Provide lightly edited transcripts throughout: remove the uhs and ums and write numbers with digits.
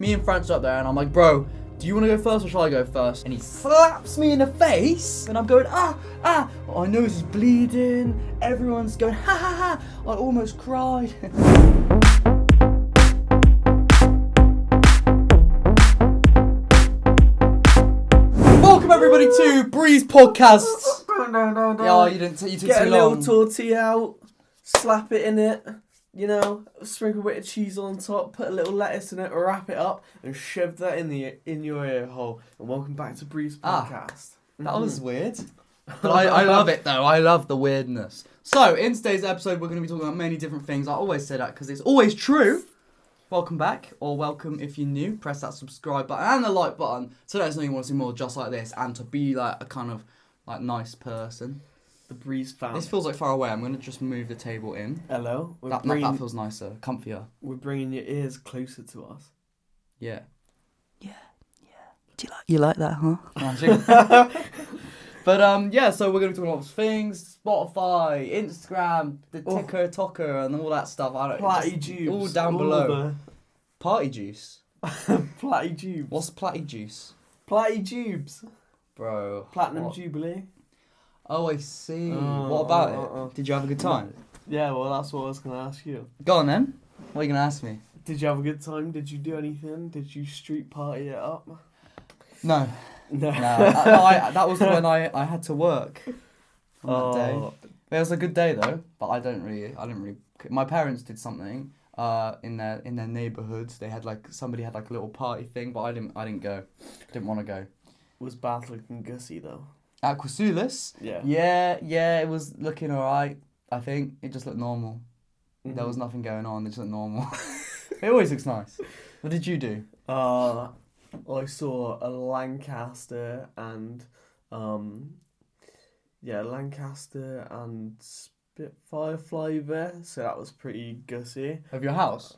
Me and French up there, and I'm like, bro, do you want to go first or shall I go first? And he slaps me in the face, and I'm going, my nose is bleeding, everyone's going, ha ha ha, I almost cried. Welcome everybody to Breeze Podcasts. Oh, you took too long. Get a little tortilla out, slap it in it, sprinkle a bit of cheese on top, put a little lettuce in it, wrap it up, and shove that in your ear hole. And welcome back to Breeze Podcast. That was weird. But I love it though. I love the weirdness. So, in today's episode, we're going to be talking about many different things. I always say that because it's always true. Welcome back, or welcome if you're new. Press that subscribe button and the like button to let us know you want to see more just like this and to be like a kind of like nice person. The Breeze family. This feels like far away. I'm going to just move the table in. Hello. That feels nicer, comfier. We're bringing your ears closer to us. Yeah. Yeah. Do you like that, huh? But yeah, so we're going to be talking about things, Spotify, Instagram, the ticker, and all that stuff. I don't Platty juice. All down below. Party juice? Platty juice. What's platty juice? Platty tubes. Bro. Platinum Jubilee. Oh, I see. What about it? Did you have a good time? Yeah, well, that's what I was going to ask you. Go on then. What are you going to ask me? Did you have a good time? Did you do anything? Did you street party it up? No. No. That was when I had to work on that day. It was a good day though, but I didn't really. My parents did something in their neighbourhoods. They had somebody had a little party thing, but I didn't go. Didn't want to go. Was Bath looking gussy though? Aquasulis? Yeah. Yeah, it was looking alright, I think. It just looked normal. Mm-hmm. There was nothing going on, it just looked normal. It always looks nice. What did you do? I saw a Lancaster and Spitfire fly there, so that was pretty gussy. Of your house?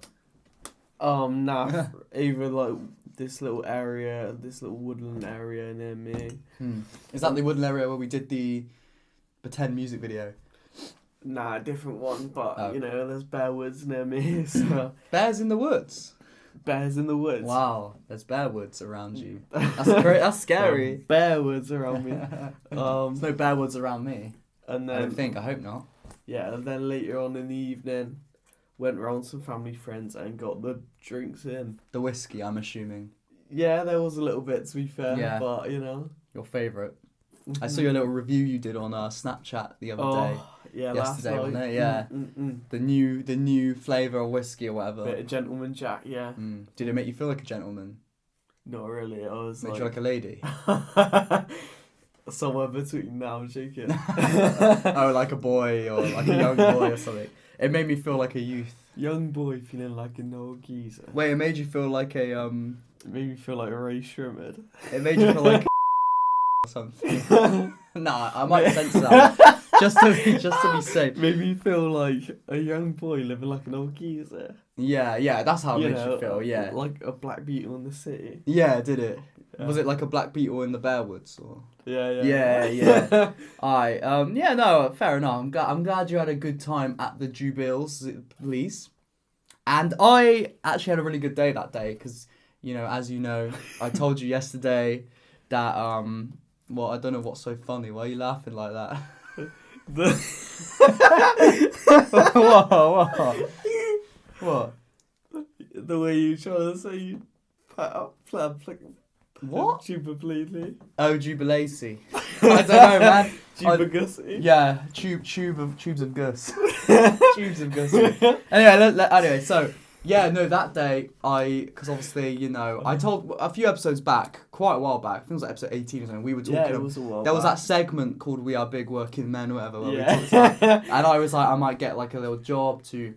Nah, either this little woodland area near me. Is that the woodland area where we did the pretend music video? Nah, a different one, but there's bear woods near me. So. Bears in the woods? Bears in the woods. Wow, there's bear woods around you. That's great. That's scary. Bear woods around me. There's no bear woods around me. And then, I don't think. I hope not. Yeah, and then later on in the evening, went round some family friends and got the drinks in. The whiskey, I'm assuming. Yeah, there was a little bit to be fair. Yeah. But Your favourite. I saw your little review you did on Snapchat the other day. Yeah, yesterday, last wasn't night. it? Yeah. The new flavour of whiskey or whatever. Bit of Gentleman Jack, yeah. Did it make you feel like a gentleman? Not really. I was Made you like a lady? Somewhere between now and shaking. Oh, like a boy or like a young boy or something. It made me feel like a youth. Young boy feeling like an old geezer. Wait, it made you feel like a It made me feel like a Ray Sherman. It made you feel like or something. Nah, I might censor that. just to be safe. Made me feel like a young boy living like an old geezer. Yeah, that's how it makes you feel, yeah. Like a black beetle in the city. Yeah, did it? Yeah. Was it like a black beetle in the bear woods? Or? Yeah. Alright, no, fair enough. I'm glad you had a good time at the Jubilees. And I actually had a really good day that day, because, as you know, I told you yesterday that, I don't know what's so funny. Why are you laughing like that? What? The way you try to say you what? Jubilee. Oh, Jubilacy. I don't know, man. Jubigassy. Yeah, tubes of gus. Tubes of gussy. Anyway, so that day because obviously I told a few episodes back, quite a while back. I think it was like episode 18 or something. We were talking. Yeah, it was a while. There was that segment called "We Are Big Working Men" or whatever. Where we talked about, and I was like, I might get like a little job to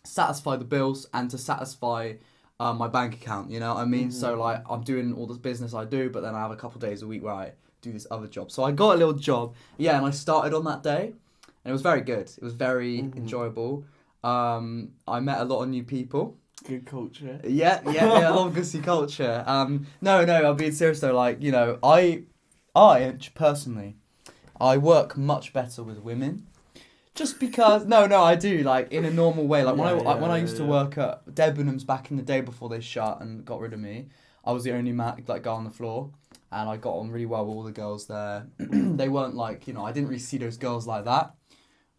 satisfy the bills and to satisfy my bank account. You know what I mean? Mm-hmm. So I'm doing all this business I do, but then I have a couple days a week where I do this other job. So I got a little job. Yeah, and I started on that day, and it was very good. It was very enjoyable. I met a lot of new people. Good culture. Yeah, a lot of gussy culture. No, I'm being serious though. I personally, I work much better with women. Just because, no, I do, like, in a normal way. Like, when I used to yeah. work at Debenhams back in the day before they shut and got rid of me, I was the only guy on the floor, and I got on really well with all the girls there. They weren't, like, you know, I didn't really see those girls like that,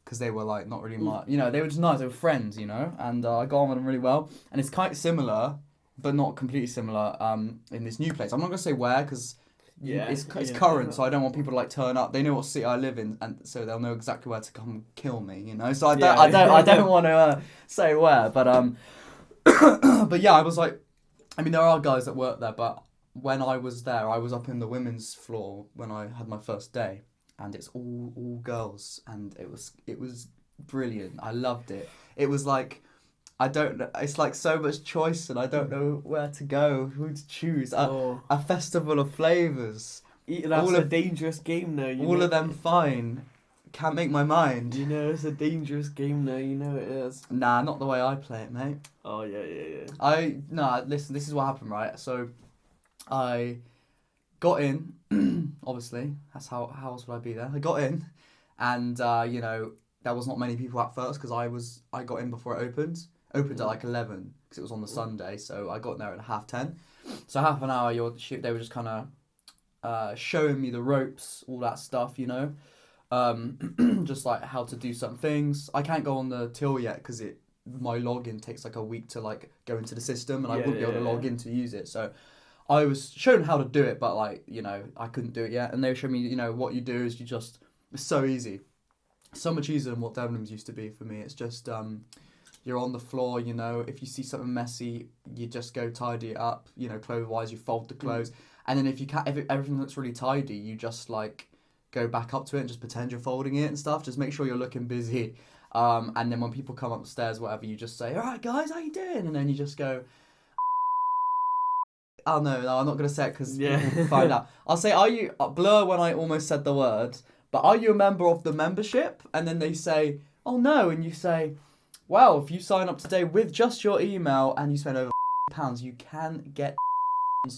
because they were, like, not really much, you know, they were just nice, they were friends, you know, and I got on with them really well. And it's quite similar, but not completely similar, in this new place. I'm not going to say where, because... it's current, so I don't want people to like turn up. They know what city I live in, and so they'll know exactly where to come kill me. You know, so I don't want to say where, but but yeah, I was like, I mean, there are guys that work there, but when I was there, I was up in the women's floor when I had my first day, and it's all girls, and it was brilliant. I loved it. It was like. I don't know. It's like so much choice, and I don't know where to go, who to choose. A festival of flavours. That's a dangerous game now. All of them fine. Can't make my mind. You know, it's a dangerous game now. You know it is. Nah, not the way I play it, mate. Oh yeah. Listen. This is what happened, right? So, I got in. Obviously, that's how else would I be there? I got in, and you know, there was not many people at first because I got in before it opened. Opened at like 11 because it was on the Sunday, so I got there at 10:30. So half an hour, they were just kind of showing me the ropes, all that stuff, you know, just like how to do some things. I can't go on the till yet because my login takes like a week to like go into the system, and I wouldn't be able to log in to use it. So I was shown how to do it, but like, you know, I couldn't do it yet. And they showed me, you know, what you do is it's so easy, so much easier than what Debenhams used to be for me. It's just you're on the floor, you know, if you see something messy, you just go tidy it up, you know, clothes-wise, you fold the clothes. And then if everything looks really tidy, you just, like, go back up to it and just pretend you're folding it and stuff. Just make sure you're looking busy. And then when people come upstairs, whatever, you just say, all right, guys, how you doing? And then you just go, oh, no, I'm not going to say it because people will find out. I'll say, are you, blur when I almost said the word, but are you a member of the membership? And then they say, oh, no. And you say... well, if you sign up today with just your email and you spend over £, you can get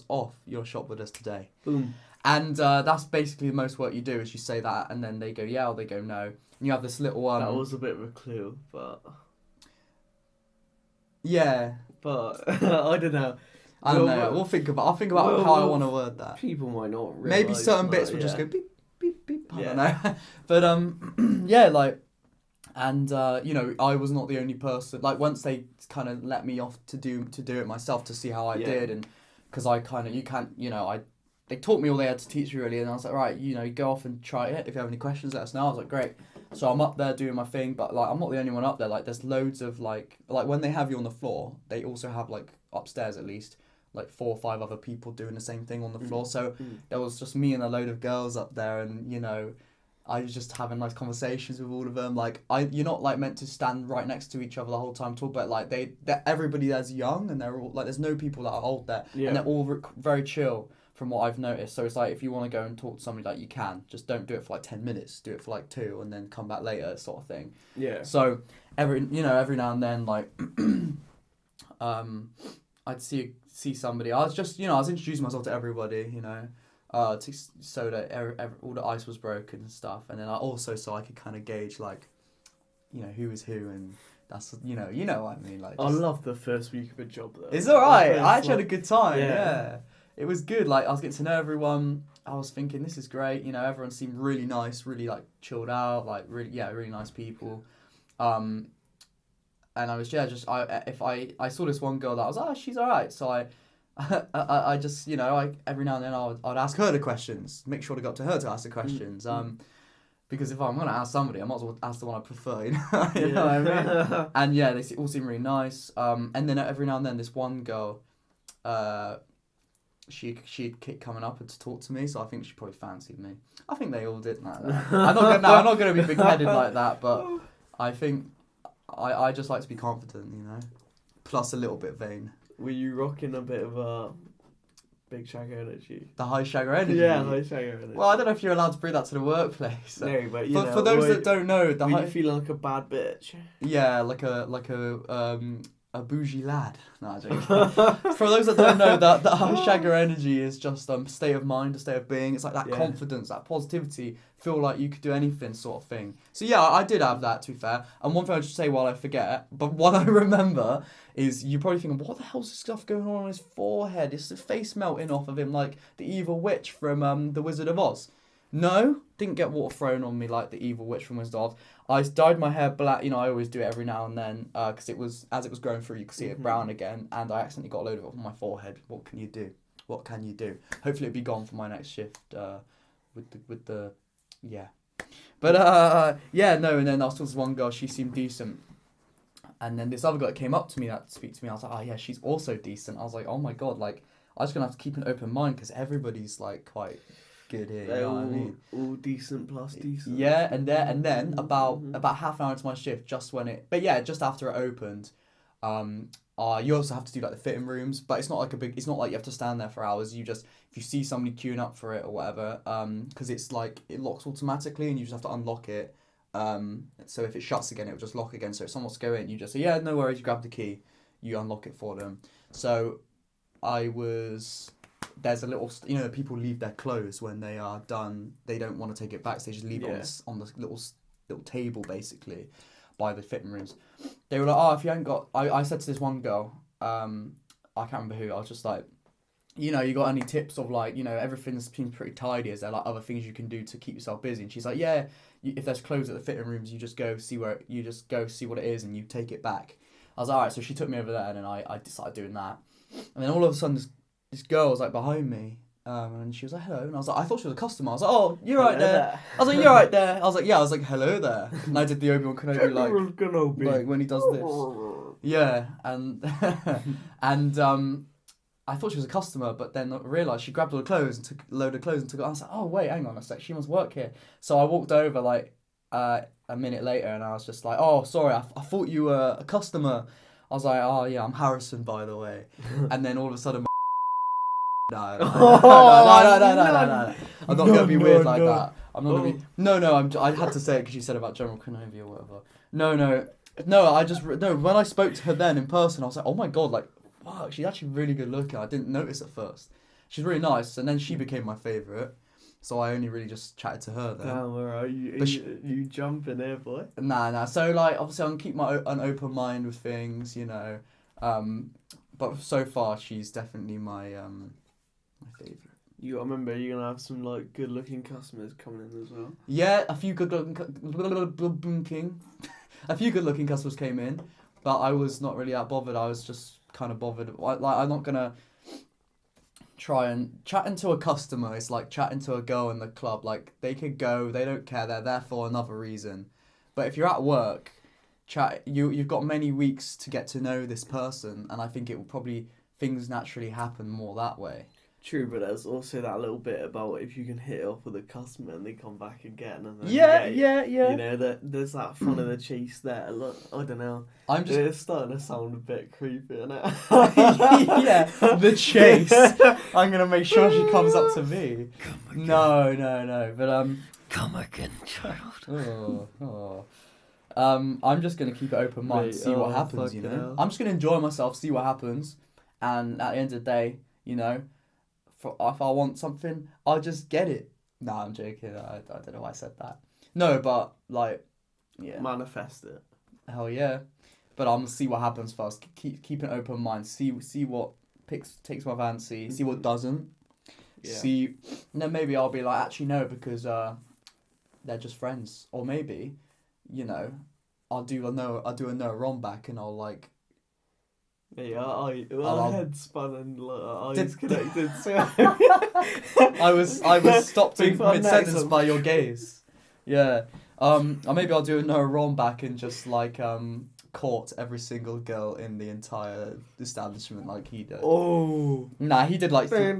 off your shop with us today. Boom. And that's basically the most work you do is you say that, and then they go yeah or they go no. And you have this little one. That was a bit of a clue, but... yeah. But, I don't know. I don't know. I'll think about how I want to word that. People might not realise. Maybe certain bits will just go beep, beep, beep. I don't know. But, yeah, like... and you know, I was not the only person. Like once they kind of let me off to do it myself to see how I did, and because I kind of they taught me all they had to teach me really, and I was like, right, you know, go off and try it. If you have any questions, let us know. I was like, great. So I'm up there doing my thing, but like I'm not the only one up there. Like there's loads of like when they have you on the floor, they also have like upstairs at least like 4 or 5 other people doing the same thing on the floor. So there was just me and a load of girls up there, and you know. I was just having nice conversations with all of them. Like you're not like meant to stand right next to each other the whole time talk, but like everybody there's young, and they're all like there's no people that are old there, and they're all very chill from what I've noticed. So it's like if you want to go and talk to somebody, like you can, just don't do it for like 10 minutes. Do it for like 2, and then come back later, sort of thing. Yeah. So every now and then like I'd see somebody. I was introducing myself to everybody, you know. So that all the ice was broken and stuff, and then so I could kind of gauge like, you know, who is who, and that's you know what I mean. Like, I love the first week of a job though. It's alright. I actually had a good time. Yeah, it was good. Like I was getting to know everyone. I was thinking this is great. You know, everyone seemed really nice, really like chilled out, like really nice people. And I was I saw this one girl that I was like, oh, she's alright. So I just, you know, every now and then I'd ask her the questions, make sure to go up to her to ask the questions. Because if I'm going to ask somebody, I might as well ask the one I prefer, you know, you know what I mean? And yeah, they all seem really nice. And then every now and then this one girl, she'd keep coming up and to talk to me, so I think she probably fancied me. I think they all did. No. I'm not going to be big-headed like that, but I think I just like to be confident, you know, plus a little bit vain. Were you rocking a bit of a big shagger energy? The high shagger energy? Yeah, high shagger energy. Well, I don't know if you're allowed to bring that to the workplace. No, but you know. For those that don't know, were you feeling like a bad bitch? Yeah, like a a bougie lad. No, I'm joking. For those that don't know, that shagger energy is just state of mind, a state of being. It's like that confidence, that positivity, feel like you could do anything sort of thing. So yeah, I did have that, to be fair. And one thing I should say while I forget, but what I remember is you're probably thinking, what the hell's this stuff going on his forehead? It's the face melting off of him like the evil witch from The Wizard of Oz. No, didn't get water thrown on me like the evil witch from Wizard of Oz. I dyed my hair black. I always do it every now and then because as it was growing through, you could see it brown again, and I accidentally got a load of it on my forehead. What can you do? What can you do? Hopefully it'll be gone for my next shift with the yeah. But yeah, no, and then I was talking to one girl, she seemed decent. And then this other girl that came up to me that speak to me, I was like, oh yeah, she's also decent. I was like, oh my god, like I'm just gonna have to keep an open mind because everybody's like quite good here. They're you know what I mean? All decent plus decent. Yeah, and then about half an hour into my shift, just after it opened, you also have to do like the fitting rooms, but it's not like you have to stand there for hours. You just, if you see somebody queuing up for it or whatever, because it's like it locks automatically and you just have to unlock it. So if it shuts again, it will just lock again. So if someone wants to go in, you just say, yeah, no worries, you grab the key, you unlock it for them. So there's a little, people leave their clothes when they are done. They don't want to take it back, so they just leave it on the little table, basically, by the fitting rooms. They were like, oh, if you haven't got... I said to this one girl, I can't remember who, I was just like, you got any tips of like, everything seems pretty tidy. Is there like other things you can do to keep yourself busy? And she's like, yeah, if there's clothes at the fitting rooms, you just go see what it is and you take it back. I was like, all right, so she took me over there and then I started doing that. And then all of a sudden, this girl was like behind me, and she was like, hello, and I was like, I thought she was a customer. I was like, oh, you're right there. I was like, you're right there. I was like, yeah, I was like, hello there. And I did the Obi-Wan Kenobi like when he does this. Yeah, and I thought she was a customer, but then I realised she grabbed all the clothes and took a load of clothes and took it. I was like, oh wait, hang on a sec, she must work here. So I walked over like a minute later, and I was just like, oh, sorry, I thought you were a customer. I was like, oh yeah, I'm Harrison, by the way. And then all of a sudden. No. I'm not gonna be weird like that. I'm not gonna be. No. I had to say it because you said about General Kenobi or whatever. No. When I spoke to her then in person, I was like, oh my god, like, wow, she's actually really good looking. I didn't notice at first. She's really nice, and then she became my favourite. So I only really just chatted to her then. Damn, where are you? You jumping there, boy? Nah. So like, obviously, I'm gonna keep an open mind with things, But so far, she's definitely my favourite. I remember you're gonna have some like good looking customers coming in as well. Yeah, a few good looking customers came in, but I was not really that bothered. I was just kind of bothered. Like, I'm not gonna try and chatting to a customer. It's like chatting to a girl in the club. Like, they could go, they don't care. They're there for another reason. But if you're at work, you've got many weeks to get to know this person, and I think things naturally happen more that way. True, but there's also that little bit about if you can hit it off with a customer and they come back again. And then Yeah. There's that fun of the chase there. Look, I don't know. It's starting to sound a bit creepy, isn't it? Yeah, the chase. I'm gonna make sure she comes up to me. No. But come again, child. I'm just gonna keep it open mind, see what happens. I'm just gonna enjoy myself, see what happens, and at the end of the day, if I want something, I'll just get it. No, I'm joking. I don't know why I said that. No, but like, yeah. Manifest it. Hell yeah. But I'm gonna see what happens first. Keep an open mind. See what takes my fancy. See what doesn't. Yeah. See. And then maybe I'll be like, actually no, because they're just friends. Or maybe, I'll do a no wrong back, and I'll like. Yeah, our head spun and eyes connected. So I was stopped in mid-sentence by your gaze. Yeah. Or maybe I'll do a no wrong back and just like court every single girl in the entire establishment like he did. Oh. Nah, he did like he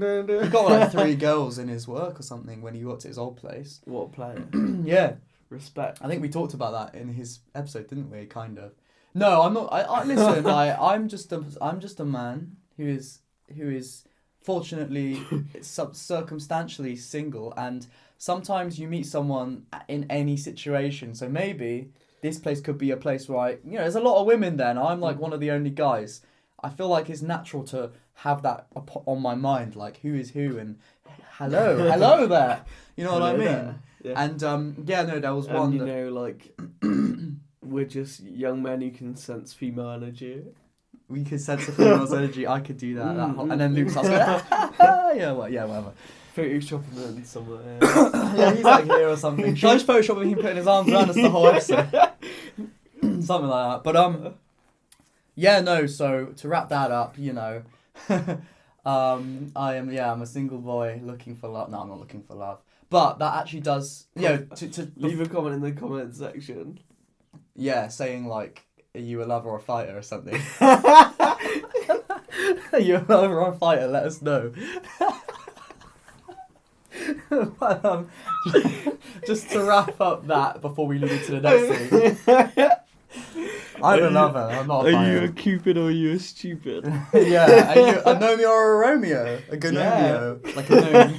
got like 3 girls in his work or something when he worked at his old place. What a player. Yeah. Respect. I think we talked about that in his episode, didn't we? Kind of. No, I'm not. I listen. I'm just a man who is fortunately circumstantially single, and sometimes you meet someone in any situation. So maybe this place could be a place where there's a lot of women there, and I'm like one of the only guys. I feel like it's natural to have that on my mind, like who is who, and hello there. You know what I mean? Yeah. And there was one. Like we're just young men who can sense female energy. We could sense the female's energy. I could do that. And then Luke starts going, whatever. Photoshopping them somewhere. Yeah, he's like here or something. Should I just Photoshop with him putting his arms around us the whole episode? Something like that. But so to wrap that up, I'm a single boy looking for love. No, I'm not looking for love. But that actually does, to leave a comment in the comment section. Yeah, saying like, are you a lover or a fighter or something? Are you a lover or a fighter? Let us know. But, just to wrap up that before we move into the next thing. I'm a lover, I'm not a fighter. Are you a Cupid or are you a stupid? Yeah, are you a Nomeo or a Romeo? A Gonomeo? Yeah. Like a gnome.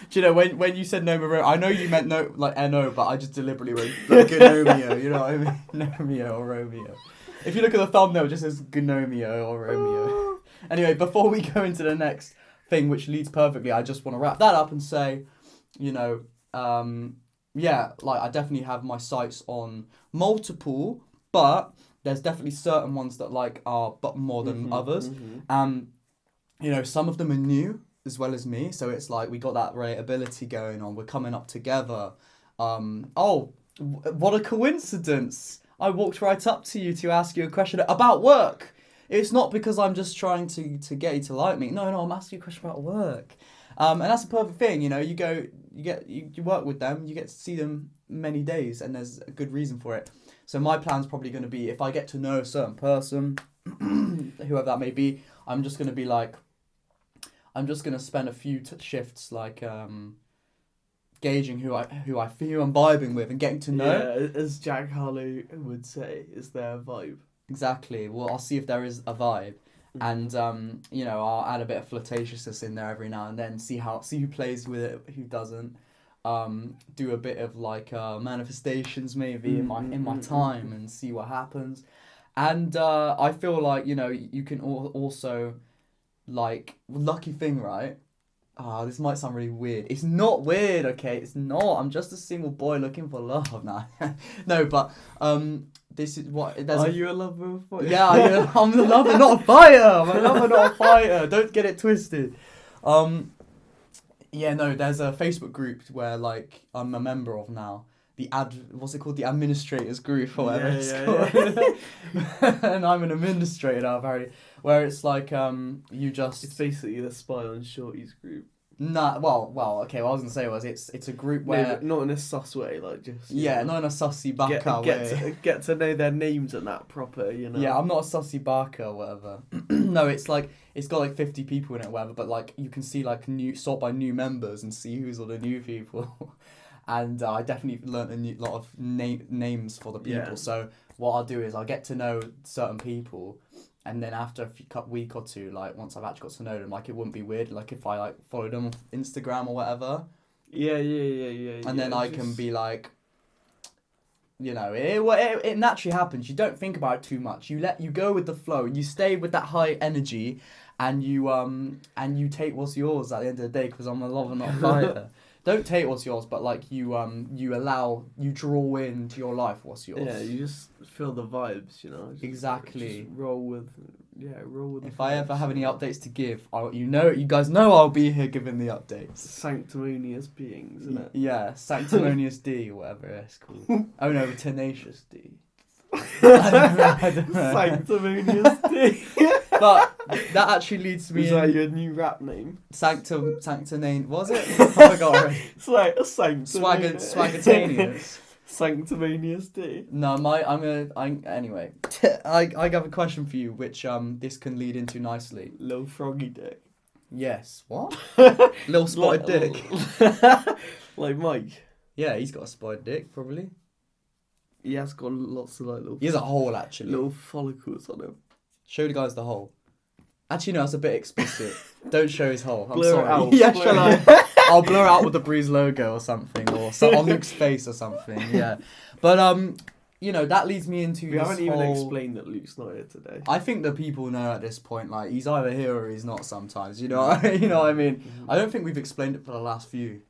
Do you know, when you said Nomeo, I know you meant N-O, but I just deliberately wrote like Gonomeo, you know what I mean? Nomeo or Romeo. If you look at the thumbnail, it just says Gonomeo or Romeo. Anyway, before we go into the next thing, which leads perfectly, I just want to wrap that up and say, I definitely have my sights on multiple, but there's definitely certain ones that are but more than others. Some of them are new as well as me, so it's like we got that relatability going on. We're coming up together. What a coincidence! I walked right up to you to ask you a question about work. It's not because I'm just trying to get you to like me. No, I'm asking you a question about work. And that's a perfect thing, you work with them, you get to see them many days, and there's a good reason for it. So my plan's probably going to be, if I get to know a certain person, whoever that may be, I'm just going to spend a few shifts gauging who I'm vibing with and getting to know. Yeah, as Jack Harlow would say, is there a vibe? Exactly. Well, I'll see if there is a vibe. And I'll add a bit of flirtatiousness in there every now and then. See who plays with it, who doesn't. Do a bit of manifestations maybe in my time and see what happens. And I feel like you can also lucky thing, right? This might sound really weird. It's not weird, okay? It's not. I'm just a single boy looking for love now. No, but this is what. Are you a lover or a fighter? Yeah, I'm a lover, not a fighter. I'm a lover, not a fighter. Don't get it twisted. There's a Facebook group where I'm a member of now. What's it called? The administrators group or whatever it's called. And I'm an administrator now, where it's It's basically the Spy on Shorties group. Nah, okay, what I was going to say was it's a group where... not in a sus way, just... Yeah, not in a sussy baka way. Get to know their names and that proper, Yeah, I'm not a sussy baka or whatever. No, it's got 50 people in it or whatever, but you can see sort by new members and see who's all the new people. And I definitely learnt a lot of names for the people. Yeah. So what I'll do is I'll get to know certain people, and then after a week or two, once I've actually got to know them, it wouldn't be weird, if I followed them on Instagram or whatever. Yeah. And then I can be it naturally happens. You don't think about it too much. You go with the flow. You stay with that high energy, and you take what's yours at the end of the day. Because I'm a lover, not a fighter. Don't take what's yours, but you draw into your life what's yours. Yeah, you just feel the vibes, Exactly. Just roll with the If vibes, I ever have any updates to give, you guys know I'll be here giving the updates. Sanctimonious beings, isn't it? Yeah, sanctimonious D, or whatever it's called. Oh no, tenacious D. I don't know. Sanctimonious D. But that actually leads me. Is that your new rap name? Sanctinane, was it? I forgot already. It's like a Swaggertanious. Sanctimonious D. No, anyway. I have a question for you, which this can lead into nicely. Little froggy dick. Yes. What? Little spotted dick. Like Mike. Yeah, he's got a spotted dick, probably. He has got lots of little... He has a hole, actually. Little follicles on him. Show the guys the hole. Actually, no, that's a bit explicit. Don't show his hole. I'm Blur sorry. it out. Yeah, shall I? I'll blur out with the Breeze logo or something, or on Luke's face or something. Yeah, but you know, that leads me into. We haven't even whole... explained that Luke's not here today. I think the people know at this point, like, he's either here or he's not sometimes. You know, you know what I mean? I don't think we've explained it for the last few.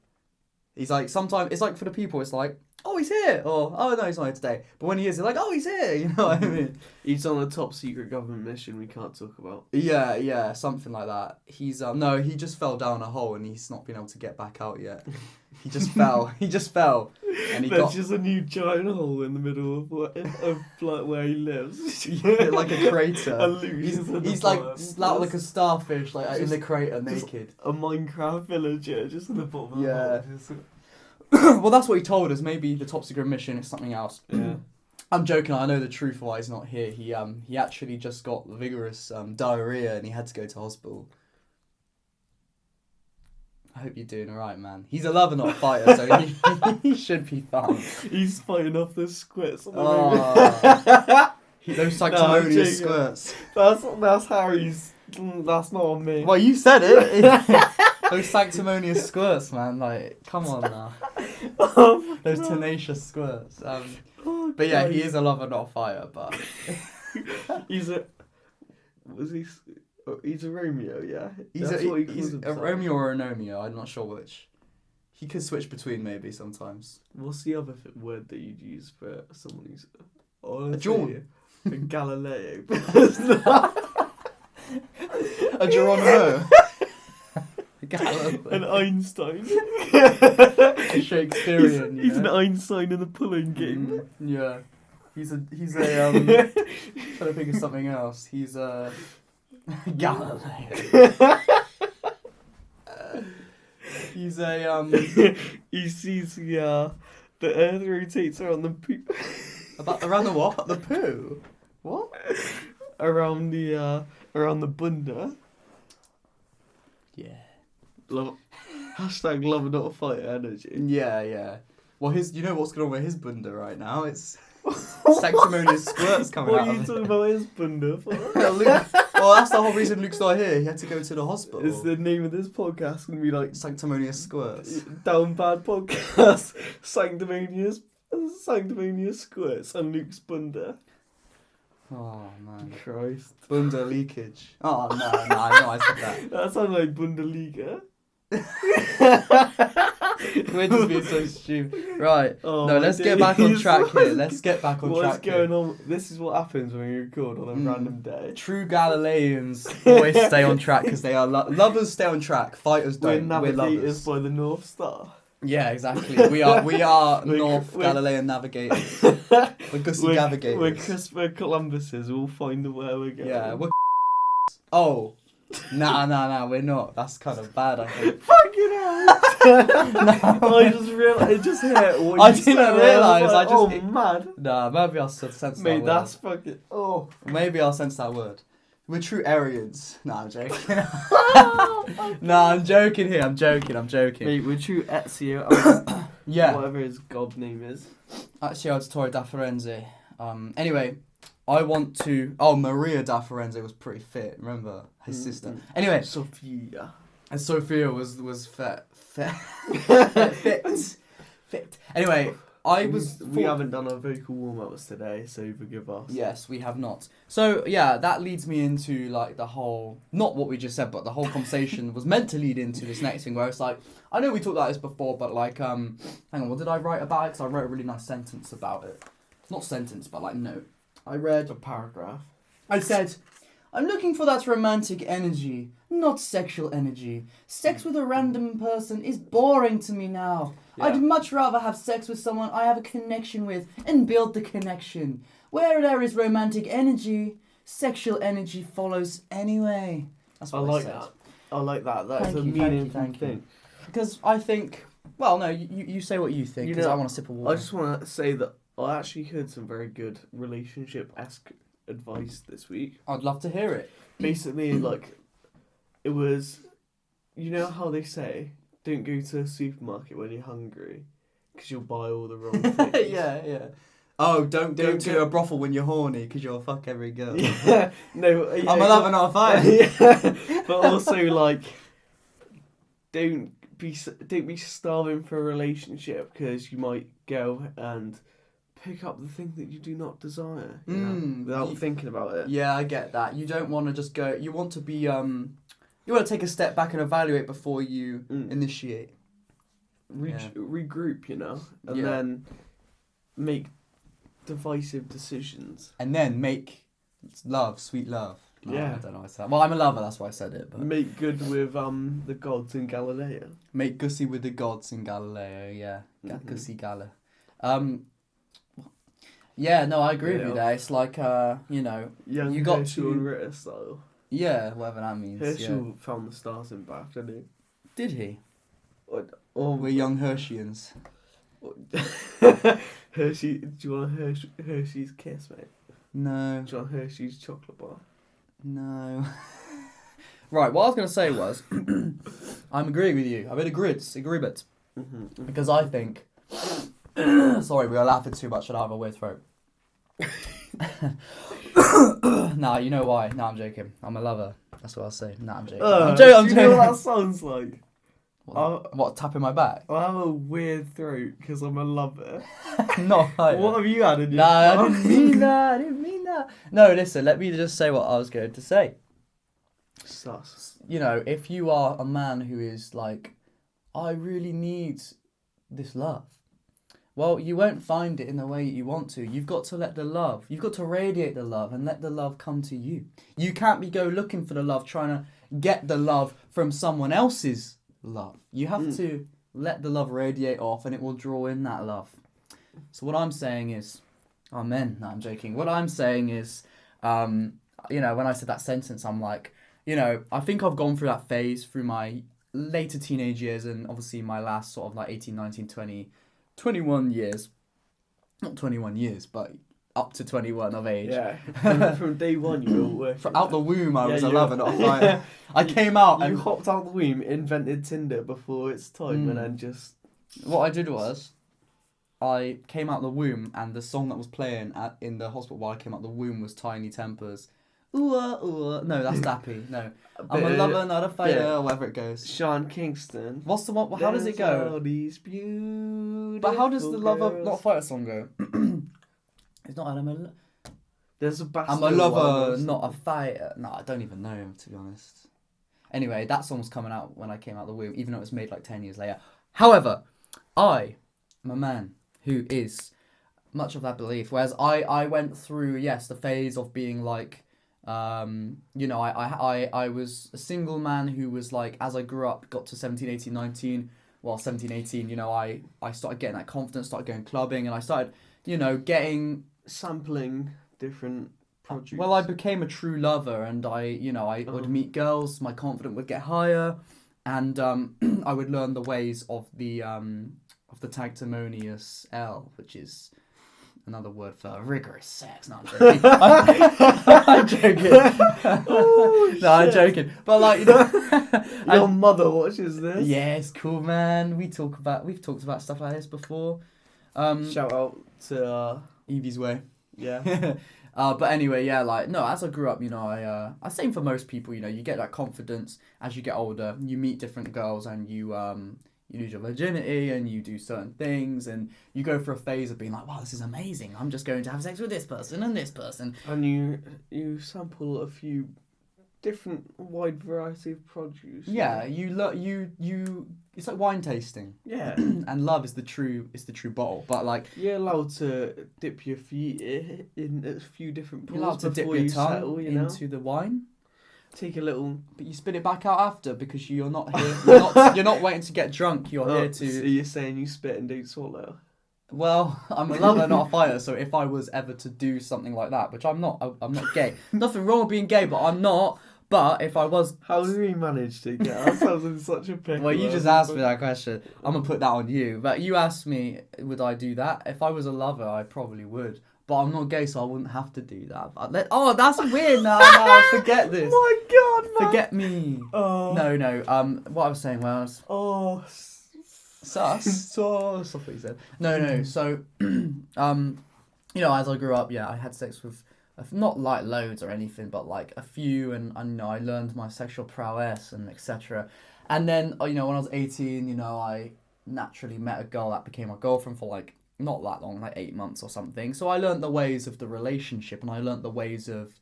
He's like, sometimes, it's like for the people, it's like, oh, he's here, or, oh, no, he's not here today. But when he is, they're like, oh, he's here, you know what I mean? He's on a top secret government mission we can't talk about. Yeah, something like that. He's, no, he just fell down a hole and he's not been able to get back out yet. He just fell. And There's just a new giant hole in the middle of like where he lives. like a crater. He's like a starfish, like in the crater, naked. A Minecraft villager just in the bottom of the hole. Well, that's what he told us. Maybe the top secret mission is something else. Yeah. I'm joking. I know the truth why he's not here. He actually just got vigorous diarrhea and he had to go to hospital. I hope you're doing alright, man. He's a lover, not a fighter, so he should be fine. He's fighting off the squirts. Those sanctimonious squirts. That's Harry's. That's not on me. Well, you said it. Those sanctimonious squirts, man. Like, come on now. Those tenacious squirts. But yeah, he is a lover, not a fighter. But he's a Romeo, yeah. He's a Romeo or a Nomeo. I'm not sure which. He could switch between maybe sometimes. What's the other word that you'd use for someone who's a John? A Galileo. A Geronimo. An Einstein. A Shakespearean. He's an Einstein in the pulling game. Yeah. He's a trying to think of something else. He's a Galileo. He's a He sees the Earth rotates around the poo. Around the what? The poo. What? Around the bunda. Yeah. Hashtag love not fighter energy. Yeah. Well, you know what's going on with his bunda right now? It's sanctimonious squirts coming out. What are you talking about his bunda for? Well, that's the whole reason Luke's not here. He had to go to the hospital. Is the name of this podcast going to be like Sanctimonious Squirts? Down Bad Podcast. Sanctimonious Squirts and Luke's bunda. Oh, man. Christ. Bunda leakage. Oh, no, I know I said that. That sounds like Bundesliga. We're just being so stupid. Right. Oh, no, let's get back on track here. Let's get back on track. What's going on? This is what happens when we record on a random day. True Galileans always stay on track because they are lovers. Stay on track. Fighters don't. We're lovers. navigators by the North Star. Yeah, exactly. We are North Galilean navigators. We're Gussie navigators. We're Christopher Columbuses. We'll find where we're going. Yeah, we're oh. Nah, we're not. That's kind of bad, I think. Fucking hell! No. I just realised, it just hit what I didn't realise, I just... Oh, mad. Nah, maybe I'll sense that word. Mate, that's fucking... Oh. Maybe I'll sense that word. We're true Aryans. Nah, I'm joking. Nah, I'm joking here, I'm joking. Mate, we're true Ezio. Yeah. Whatever his god name is. Ezio Auditore da Firenze. Anyway... I want to... Oh, Maria da Firenze was pretty fit. Remember? His sister. Anyway. Sophia. And Sophia was fit. Fit. Anyway, We haven't done our vocal warm-ups today, so forgive us. Yes, we have not. So, yeah, that leads me into, like, the whole... Not what we just said, but the whole conversation was meant to lead into this next thing, where it's like... I know we talked about this before, but, like, hang on, what did I write about it? Because I wrote a really nice sentence about it. Not sentence, but, like, note. I read a paragraph. I said, I'm looking for that romantic energy, not sexual energy. Sex with a random person is boring to me now. Yeah. I'd much rather have sex with someone I have a connection with and build the connection. Where there is romantic energy, sexual energy follows anyway. That's what I said. That. I like that. That's a meaningful thing. Because I think, well, no, you say what you think, because I want to sip of water. I just want to say that I actually heard some very good relationship-esque advice this week. I'd love to hear it. Basically, like, it was, you know how they say, don't go to a supermarket when you're hungry, because you'll buy all the wrong things. Yeah. Oh, don't go to a brothel when you're horny, because you'll fuck every girl. Yeah, no. Yeah, I'm a lover, not a fighter. Yeah, but also, like, don't don't be starving for a relationship because you might go and pick up the thing that you do not desire, without thinking about it. Yeah, I get that. You don't want to just go. You want to be. You want to take a step back and evaluate before you initiate. Regroup, and then make divisive decisions. And then make love, sweet love. No, Yeah. I don't know. Well, I'm a lover. That's why I said it. But Make good with the gods in Galileo. make gussy with the gods in Galileo. Yeah, gussy Gala. Yeah, no, I agree with you there. It's like, Young you got Herschel to... and Ritter style. Yeah, whatever that means. Herschel found the stars in Bath, didn't he? Did he? Or We're young Hersheyans. Hershey, do you want a Hershey's kiss, mate? No. Do you want Hershey's chocolate bar? No. Right, what I was going to say was, I'm agreeing with you. I'm in agreement. Because I think... Sorry, we are laughing too much and I have a weird throat. Nah, you know why? Nah, I'm joking. I'm a lover. That's what I'll say. Nah, I'm joking. I'm joking. Do you know what that sounds like? What, tapping my back? I have a weird throat because I'm a lover. No, What have you had in your I didn't mean that. No, listen, let me just say what I was going to say. Sus. If you are a man who is like, I really need this love. Well, you won't find it in the way you want to. You've got to radiate the love and let the love come to you. You can't go looking for the love, trying to get the love from someone else's love. You have to let the love radiate off and it will draw in that love. So what I'm saying is, amen. No, I'm joking. What I'm saying is, when I said that sentence, I'm like, I think I've gone through that phase through my later teenage years and obviously my last sort of like 18, 19, 20... 21 years. Not 21 years, but up to 21 of age. Yeah. From day one, you were working. Out the womb, I was a lover, not a fighter. I came out and... You hopped out the womb, invented Tinder before its time, and then just... What I did was, I came out the womb, and the song that was playing in the hospital while I came out the womb was Tiny Tempers. Ooh, ooh. No, that's Dappy. No. I'm a lover, not a fighter, or whatever it goes. Sean Kingston. What's the one? How does it go? All these beautiful But how does the lover, girls. not a fighter song go? It's not There's a Bastille I'm a lover, one. not a fighter. No, I don't even know him, to be honest. Anyway, that song was coming out when I came out the womb, even though it was made like 10 years later. However, I am a man who is much of that belief. Whereas I went through, yes, the phase of being like, I was a single man who was like, as I grew up, got to 17, 18, 19, 17, 18, I started getting that confidence, started going clubbing, and I started, getting... Sampling different produce. Well, I became a true lover, and I would meet girls, my confidence would get higher, and I would learn the ways of the sanctimonious L, which is another word for rigorous sex. No, I'm joking. I'm joking. No, I'm joking. But like, your mother watches this. Yeah, it's cool, man. We've talked about stuff like this before. Shout out to Evie's Way. Yeah. But anyway, yeah, like, no, as I grew up, I same for most people, you get that confidence as you get older. You meet different girls and you lose your virginity and you do certain things and you go through a phase of being like, wow, this is amazing. I'm just going to have sex with this person and this person. And you sample a few different wide variety of produce. Yeah, you it's like wine tasting. Yeah. And love is the true bottle. But like, you're allowed to dip your feet in a few different pools. You're allowed to dip your tongue into the wine. Take a little, but you spit it back out after because you're not here. You're not waiting to get drunk. You're here to. So you're saying you spit and don't swallow? Well, I'm a lover, not a fighter. So if I was ever to do something like that, which I'm not gay. Nothing wrong with being gay, but I'm not. But if I was... How do we manage to get ourselves in such a pickle? Well, you just asked me that question. I'm going to put that on you. But you asked me, would I do that? If I was a lover, I probably would. But I'm not gay, so I wouldn't have to do that. Oh, that's weird now. No, forget this. Oh my God, man. Forget me. Oh. No. What I was saying was... Oh. Sus. Sus. That's what you said. No. So, as I grew up, yeah, I had sex with not like loads or anything, but like a few, and you know, I learned my sexual prowess and etc. And then you know, when I was 18, you know, I naturally met a girl that became my girlfriend for like not that long, like 8 months or something. So I learned the ways of the relationship, and I learned the ways of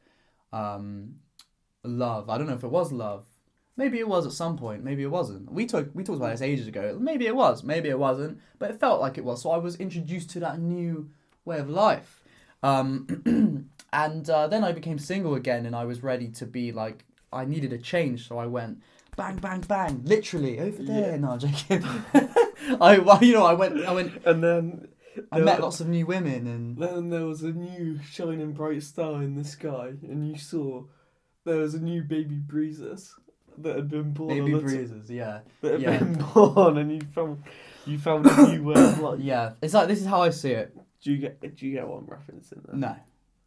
love. I don't know if it was love. Maybe it was at some point. Maybe it wasn't. We talked about this ages ago. Maybe it was. Maybe it wasn't. But it felt like it was. So I was introduced to that new way of life. And then I became single again, and I was ready to be like, I needed a change. So I went bang, bang, bang, literally over there. Yeah. No, I'm joking. I went, and then I met lots of new women, and then there was a new shining bright star in the sky, and you saw there was a new baby breezes that had been born. Baby breezes, yeah. That had been born, and you found a new way of life. Yeah, it's like, this is how I see it. Do you get one reference in there? No,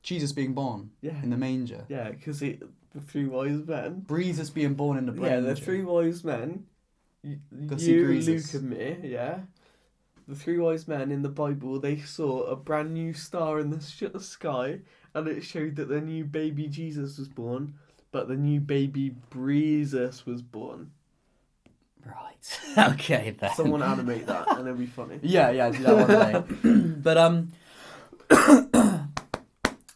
Jesus being born. Yeah. In the manger. Yeah, because the three wise men. Breezes being born in the manger. Yeah, the three wise men. You, Luke, and me. Yeah. The three wise men in the Bible, they saw a brand new star in the sky, and it showed that the new baby Jesus was born, but the new baby Breezes was born. Right. Okay then. Someone animate that, and it'll be funny. Yeah, do that one day. But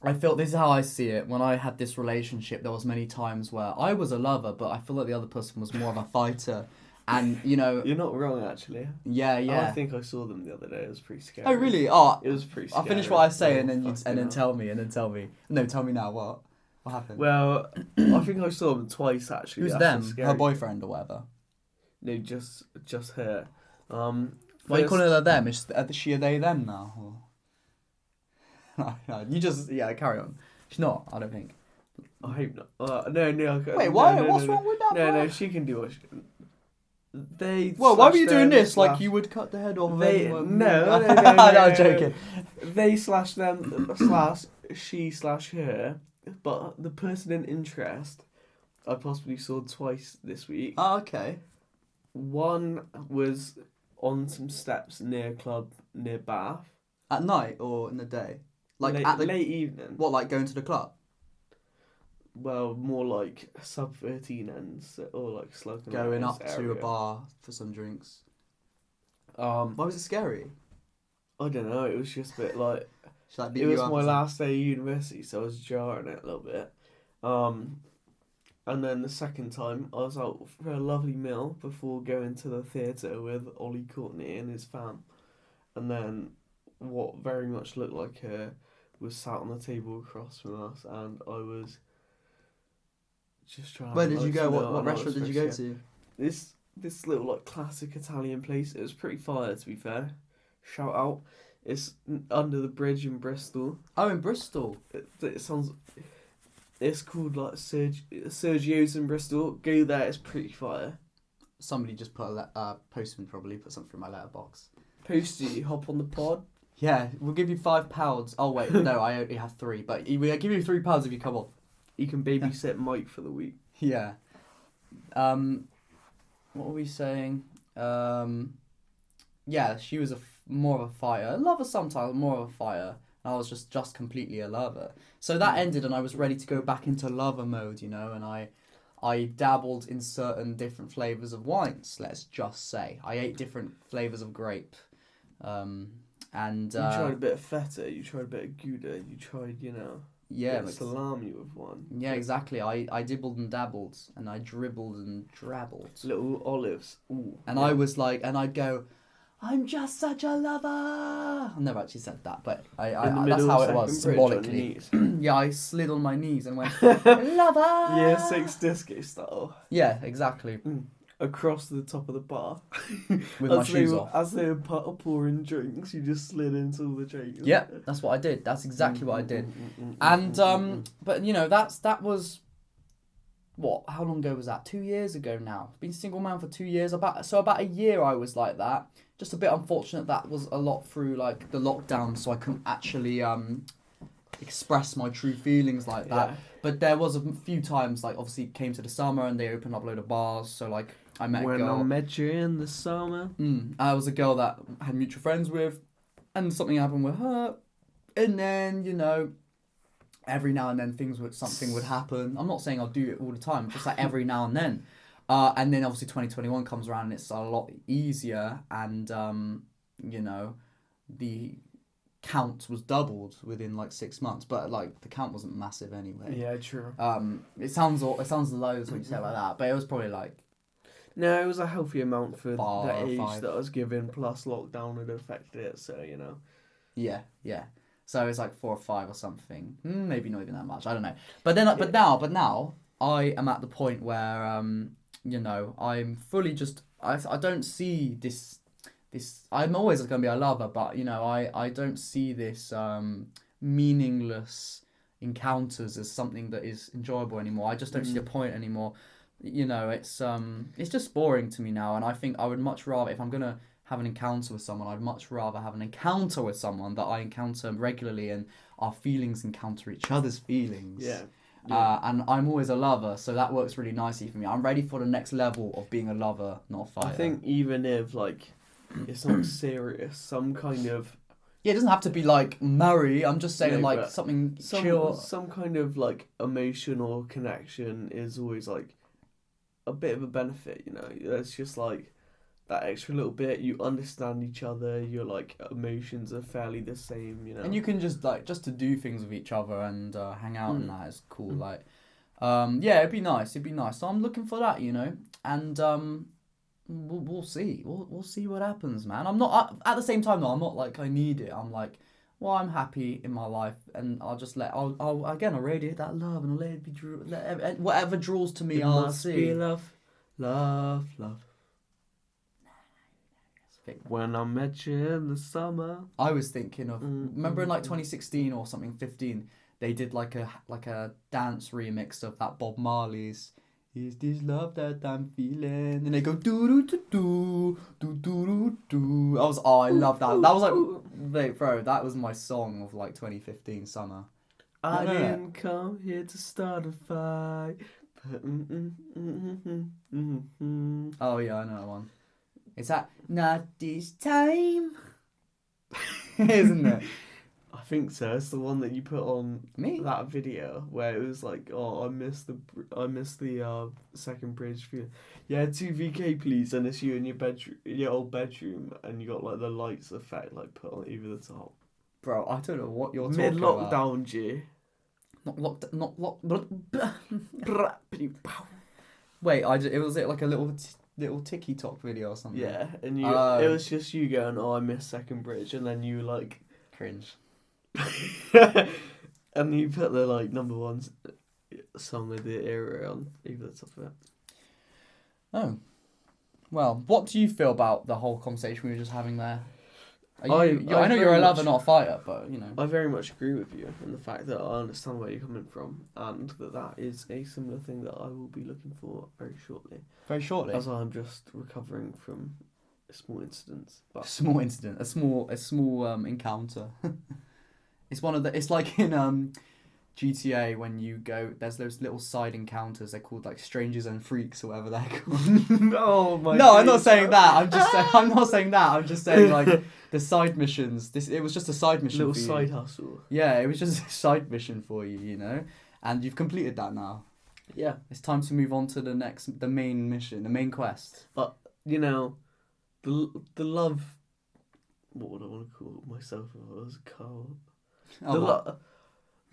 I feel this is how I see it. When I had this relationship, there was many times where I was a lover, but I feel like the other person was more of a fighter. And, you know... You're not wrong, actually. Yeah. Oh, I think I saw them the other day. It was pretty scary. Oh, really? Oh, it was pretty scary. I'll finish what I say and then tell me. No, tell me now. What happened? Well, I think I saw them twice, actually. Who's them? Her boyfriend or whatever? No, just her. Why are you calling her them? Is she a they them now? Or... no, you just... Yeah, carry on. She's not, I don't think. I hope not. No. Wait, why? What's wrong with that? No, she can do what she... Why were you doing this? Like you would cut the head off? No, I'm joking. They slash them / she / her, but the person in interest I possibly saw twice this week. Oh, okay. One was on some steps near a club near Bath. At night or in the day? Like late evening. What, like going to the club? Well, more like sub-13 ends, or like slugging going up to a bar for some drinks. Why was it scary? I don't know. It was just a bit like... it was my last day of university, so I was jarring it a little bit. And then the second time, I was out for a lovely meal before going to the theatre with Ollie Courtney and his fam. And then what very much looked like her was sat on the table across from us, and I was... just trying. Where did you go? What restaurant did you go to? This little like classic Italian place. It was pretty fire, to be fair. Shout out! It's under the bridge in Bristol. Oh, in Bristol. It sounds. It's called like Sergio's in Bristol. Go there. It's pretty fire. Somebody just put a postman probably put something in my letterbox. Posty, hop on the pod. Yeah, we'll give you £5. Oh wait, no, I only have £3. But we'll give you £3 if you come on. You can babysit Mike for the week. Yeah. What were we saying? Yeah, she was more of a fighter. A lover sometimes, more of a fighter. I was just completely a lover. So that ended, and I was ready to go back into lover mode, you know. And I dabbled in certain different flavors of wines. Let's just say I ate different flavors of grape. And you tried a bit of feta. You tried a bit of Gouda. You tried, you know. Yeah, like salami with one. Yeah, exactly. I dibbled and dabbled, and I dribbled and drabbled. Little olives. Ooh. And yeah. I was like, and I'd go, I'm just such a lover. I never actually said that, but I that's how it was symbolically. Yeah, I slid on my knees and went, lover. Yeah, 6 disco style. Yeah, exactly. Across the top of the bar. With my shoes off. As they were pouring drinks, you just slid into all the drinks. Yeah, that's what I did. That's exactly what I did. And, but, you know, that was, what, how long ago was that? 2 years ago now. Been single man for 2 years. About a year I was like that. Just a bit unfortunate that was a lot through, like, the lockdown, so I couldn't actually express my true feelings like that. Yeah. But there was a few times, like, obviously it came to the summer and they opened up a load of bars, so, like, I met a girl. When I met you in the summer. I was a girl that I had mutual friends with, and something happened with her, and then, you know, every now and then something would happen. I'm not saying I'll do it all the time, just like every now and then. And then obviously 2021 comes around and it's a lot easier, and the count was doubled within like 6 months, but like the count wasn't massive anyway. Yeah, true. It sounds low when you say it like that, but it was probably like no, it was a healthy amount for the age 5. that I was given. Plus lockdown had affected it, so Yeah. So it's like 4 or 5 or something. Maybe not even that much. I don't know. But now I am at the point where I'm fully just I don't see this. I'm always going to be a lover, but I don't see this meaningless encounters as something that is enjoyable anymore. I just don't see the point anymore. It's just boring to me now, and I think I would much rather, if I'm going to have an encounter with someone, I'd much rather have an encounter with someone that I encounter regularly, and our feelings encounter each other's feelings. Yeah. And I'm always a lover, so that works really nicely for me. I'm ready for the next level of being a lover, not a fighter. I think even if it's not serious, some kind of it doesn't have to be like marry. I'm just saying something chill. Some kind of emotional connection is always a bit of a benefit. It's just that extra little bit. You understand each other. Your emotions are fairly the same. And you can just to do things with each other and hang out, and that is cool. It'd be nice. So I'm looking for that, and we'll see. We'll see what happens, man. I'm not at the same time though. I'm not I need it. I'm I'm happy in my life, and I'll again radiate that love, and I'll let it be whatever draws to me. I'll see. Be love. When I met you in the summer. I was thinking of remember in 2016 or something, 15, they did a dance remix of that Bob Marley's "Is This Love That I'm Feeling," and they go do do do do do do. I love that. That was wait, bro, that was my song of 2015 summer. I didn't come here to start a fight. Oh yeah, I know that one. It's that not this time, isn't it? I think so. It's the one that you put on that video where it was I missed the second bridge for you. Yeah, 2VK please, and it's you in your bedroom, your old bedroom, and you got the lights effect put on over the top. Bro, I don't know what you're talking about. Mid-lockdown, G. Not Wait, it was a little TikTok video or something. Yeah, and it was just you going, "Oh, I missed second bridge," and then you cringe. And you put the number one song with the era on either the top of it. Oh, well, what do you feel about the whole conversation we were just having there? I know you're a lover, not a fighter, but I very much agree with you in the fact that I understand where you're coming from, and that is a similar thing that I will be looking for very shortly. Very shortly, as I'm just recovering from a small incident. A small encounter. It's it's like in GTA when you go. There's those little side encounters. They're called strangers and freaks or whatever they're called. Oh my! No, I'm not saying that. I'm not saying that. I'm just saying the side missions. It was just a side mission. Little for you. Side hustle. Yeah, it was just a side mission for you, and you've completed that now. Yeah, it's time to move on to the main mission, the main quest. But the love. What would I want to call myself if I was a car?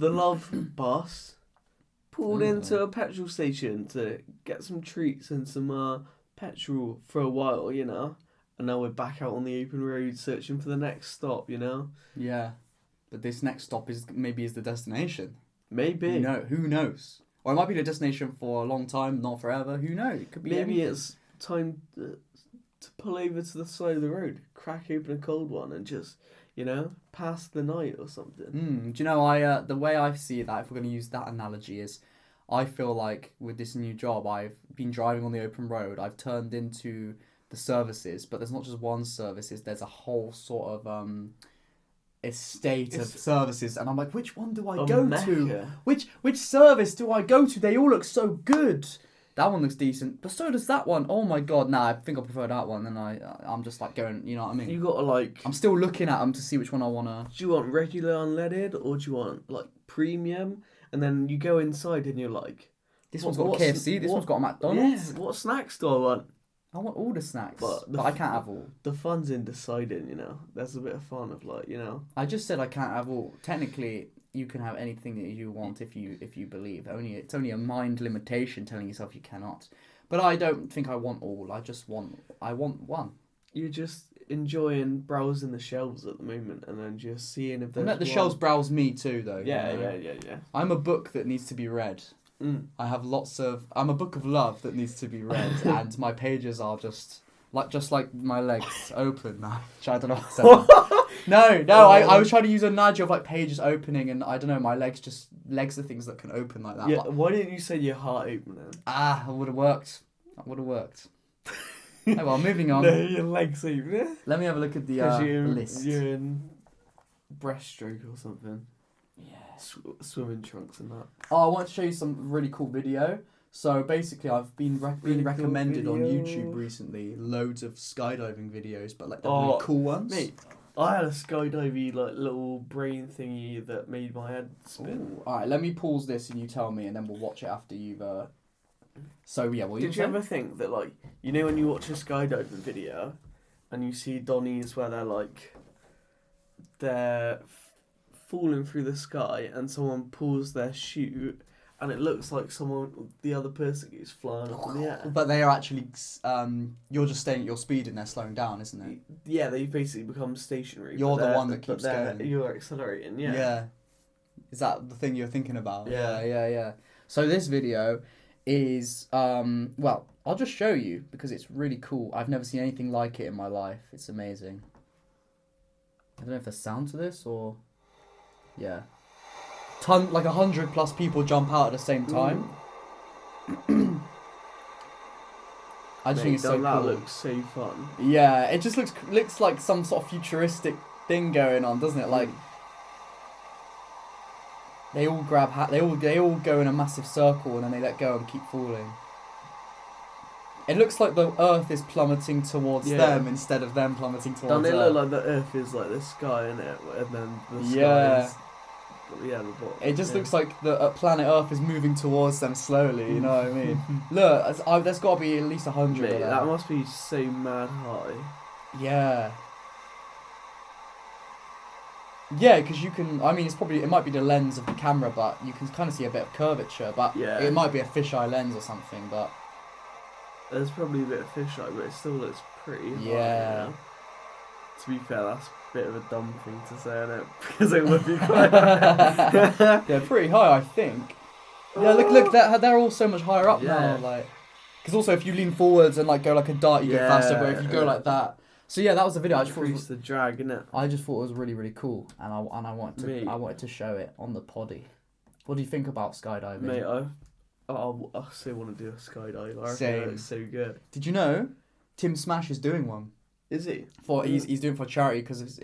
The love bus pulled into a petrol station to get some treats and some petrol for a while, and now we're back out on the open road searching for the next stop, Yeah, but this next stop is the destination. Maybe. Who knows? Or it might be the destination for a long time, not forever. Who knows? It could be. Maybe anything. It's time to pull over to the side of the road, crack open a cold one, and just pass the night or something. Do you know, the way I see that, if we're going to use that analogy, is I feel like with this new job, I've been driving on the open road. I've turned into the services, but there's not just one services. There's a whole sort of estate of services, and I'm like, which one do I go to? Which service do I go to? They all look so good, that one looks decent, but so does that one. Oh my god, nah, I think I prefer that one. And I'm just like going, you know what I mean? You gotta like. I'm still looking at them to see which one I wanna. Do you want regular unleaded or do you want like premium? And then you go inside and you're like, this one's got a KFC. This one's got a McDonald's. Yeah. What snacks do I want? I want all the snacks, but I can't have all. The fun's in deciding, you know. There's a bit of fun of like, you know. I just said I can't have all. Technically, you can have anything that you want if you believe. It's only a mind limitation telling yourself you cannot. But I don't think I want all. I want one. You're just enjoying browsing the shelves at the moment and then just seeing if there's. And let the shelves browse me too, though. Yeah, you know? yeah. I'm a book that needs to be read. I'm a book of love that needs to be read, and my pages are just like my legs open now. Which I don't know what I said. No, I was trying to use a nudge of like pages opening, and I don't know, my legs are things that can open like that. Yeah, like, why didn't you say your heart opening? it would have worked. That would have worked. Oh, well, moving on. No, your legs opening. Let me have a look at the list. You're in breaststroke or something. Yeah. Swimming trunks and that. Oh, I want to show you some really cool video. So basically, I've been recommended on YouTube recently loads of skydiving videos, but like the really cool ones. Mate, I had a skydiving like little brain thingy that made my head spin. All right, let me pause this and you tell me, and then we'll watch it after you've. So yeah, what did you ever think that like you know when you watch a skydiving video, and you see Donnies where they're falling through the sky and someone pulls their chute and it looks like the other person is flying up in the air. But they are actually, you're just staying at your speed and they're slowing down, isn't it? Yeah, they basically become stationary. You're the one that keeps going. You're accelerating, yeah. Yeah. Is that the thing you're thinking about? Yeah. Yeah. So this video is, well, I'll just show you because it's really cool. I've never seen anything like it in my life. It's amazing. I don't know if there's sound to this or... Yeah. 100+ people jump out at the same time. I just think it's so cool. That looks so fun. Yeah, it just looks like some sort of futuristic thing going on, doesn't it? Like they all grab they all go in a massive circle and then they let go and keep falling. It looks like the Earth is plummeting towards them instead of them plummeting towards Don't Earth. it look like the Earth is like the sky, innit? And then the sky is... Yeah, the bottom. It just looks like the planet Earth is moving towards them slowly, you know what I mean? Look, there's got to be at least 100 of them. That must be so mad high. Yeah. Yeah, because you can... I mean, it might be the lens of the camera, but you can kind of see a bit of curvature, but it might be a fisheye lens or something, but... There's probably a bit of fisheye, but it still looks pretty high. Yeah. You know? To be fair, that's a bit of a dumb thing to say, isn't it? Because it would be quite high. They're pretty high, I think. Yeah, look, they're all so much higher up now, like... Because also, if you lean forwards and like go like a dart, you go faster, but if you go like that... So yeah, that was the video. I just thought the drag, innit? I just thought it was really, really cool, and I wanted to show it on the poddy. What do you think about skydiving? Mate, I still want to do a skydive. I reckon it's so good. Did you know Tim Smash is doing one? Is he? He's doing for charity because